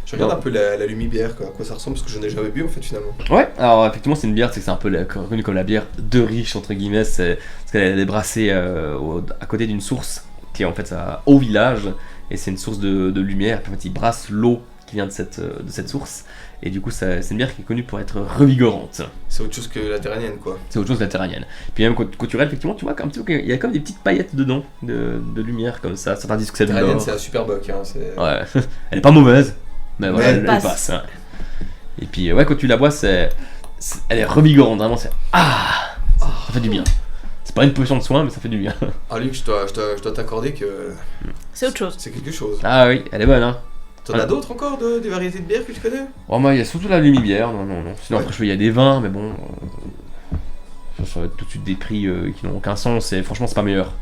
Je regarde un peu la lumibière, quoi, à quoi ça ressemble, parce que je n'ai jamais bu en fait finalement. Ouais, alors effectivement c'est une bière, c'est que c'est un peu connu comme la bière de riche entre guillemets, c'est parce qu'elle est brassée à côté d'une source qui est en fait au village et c'est une source de lumière. Puis en fait ils brassent l'eau qui vient de cette source et du coup c'est une bière qui est connue pour être revigorante. C'est autre chose que la terranienne, quoi. C'est autre chose que la terranienne. Puis même quand tu regardes effectivement tu vois comme il y a comme des petites paillettes dedans de lumière comme ça. Certains disent que c'est de Terranienne, l'or. c'est la super buck, hein. C'est... Ouais, elle est pas mauvaise, mais voilà, Mais elle passe. passe. Hein. Et puis, ouais, quand tu la bois, elle est revigorante, vraiment, ça fait du bien. C'est pas une potion de soin, mais ça fait du bien. Ah, Luc, je dois t'accorder que C'est autre chose. c'est quelque chose. Ah oui, elle est bonne, hein. T'en as d'autres encore, des variétés de bières que tu connais? Bon, moi, il y a surtout la lumibière, non. Sinon, Ouais. après, il y a des vins, mais bon. ça va être tout de suite des prix qui n'ont aucun sens et franchement c'est pas meilleur.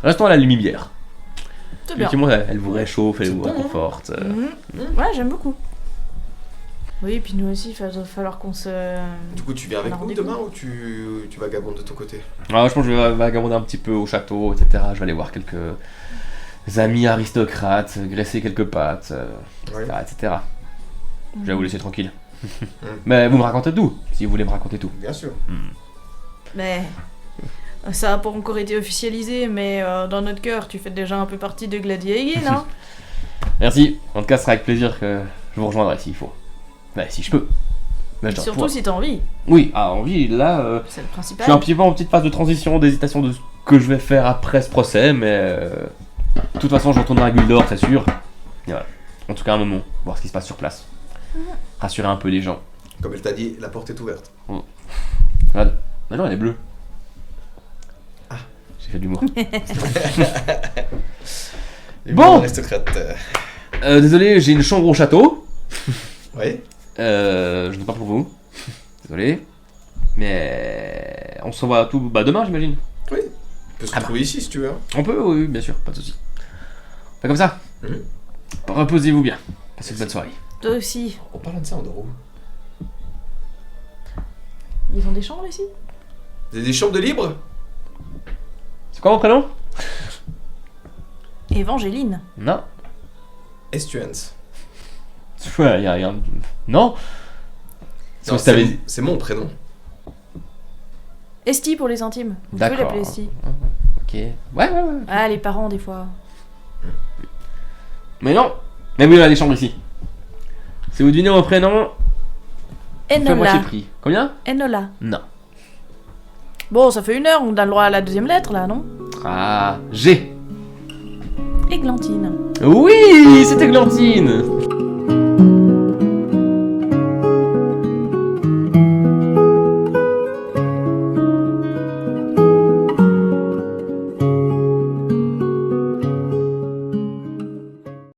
Restons à la lumière. C'est bien. Effectivement, elle vous réchauffe, elle C'est vous bon, hein. réconforte. Ouais, j'aime beaucoup. Oui, puis nous aussi, il va falloir qu'on se... Du coup, tu viens avec Alors, nous du coup- demain ou tu vagabondes de ton côté? Alors, je pense que je vais vagabonder un petit peu au château, etc. Je vais aller voir quelques amis aristocrates, graisser quelques pattes, Ouais. etc. Je vais vous laisser tranquille. Mais vous me racontez tout, si vous voulez me raconter tout. Bien sûr. Mais... Ça n'a pas encore été officialisé, mais dans notre cœur, tu fais déjà un peu partie de Gladiator, hein. Merci, en tout cas, ce sera avec plaisir que je vous rejoindrai s'il faut. Ouais, si je peux. Mais je dois Surtout pouvoir. si t'as envie, Oui, envie, là, c'est le je principal. suis un petit peu en petite phase de transition, d'hésitation de ce que je vais faire après ce procès, mais de toute façon, je retournerai à Guildor, c'est sûr. Et voilà. En tout cas, un moment, voir ce qui se passe sur place. Rassurer un peu les gens. Comme elle t'a dit, la porte est ouverte. Regarde, la non, elle est bleue. Ah. J'ai fait de l'humour. Les Bon. bons aristocrates. Désolé, j'ai une chambre au château. Ouais. Je n'ai pas pour vous. Désolé. Mais on se revoit tout demain, j'imagine. Oui. On peut se retrouver ici si tu veux. Hein. On peut, oui, bien sûr, pas de soucis. Fait comme ça. Mhm. Reposez-vous bien. Passez une bonne soirée. Toi aussi. En parlant de ça, on dort où? Ils ont des chambres ici? Vous avez des chambres de libre? C'est quoi mon prénom? Évangéline. Non. Estuance. Ouais, y a... Non. Non, Si t'avais- c'est mon prénom. Esti pour les intimes. Vous pouvez D'accord. l'appeler Esti. Ok. Ouais. Ah, les parents, des fois. Mais non. Mais oui, on a des chambres ici. Si vous devinez mon prénom, je vous fais moitié Enola. prix. Combien? Enola. Non. Bon, ça fait 1 heure, on a le droit à la deuxième lettre, là, non? Ah, G. Églantine. Oui, c'était Glantine.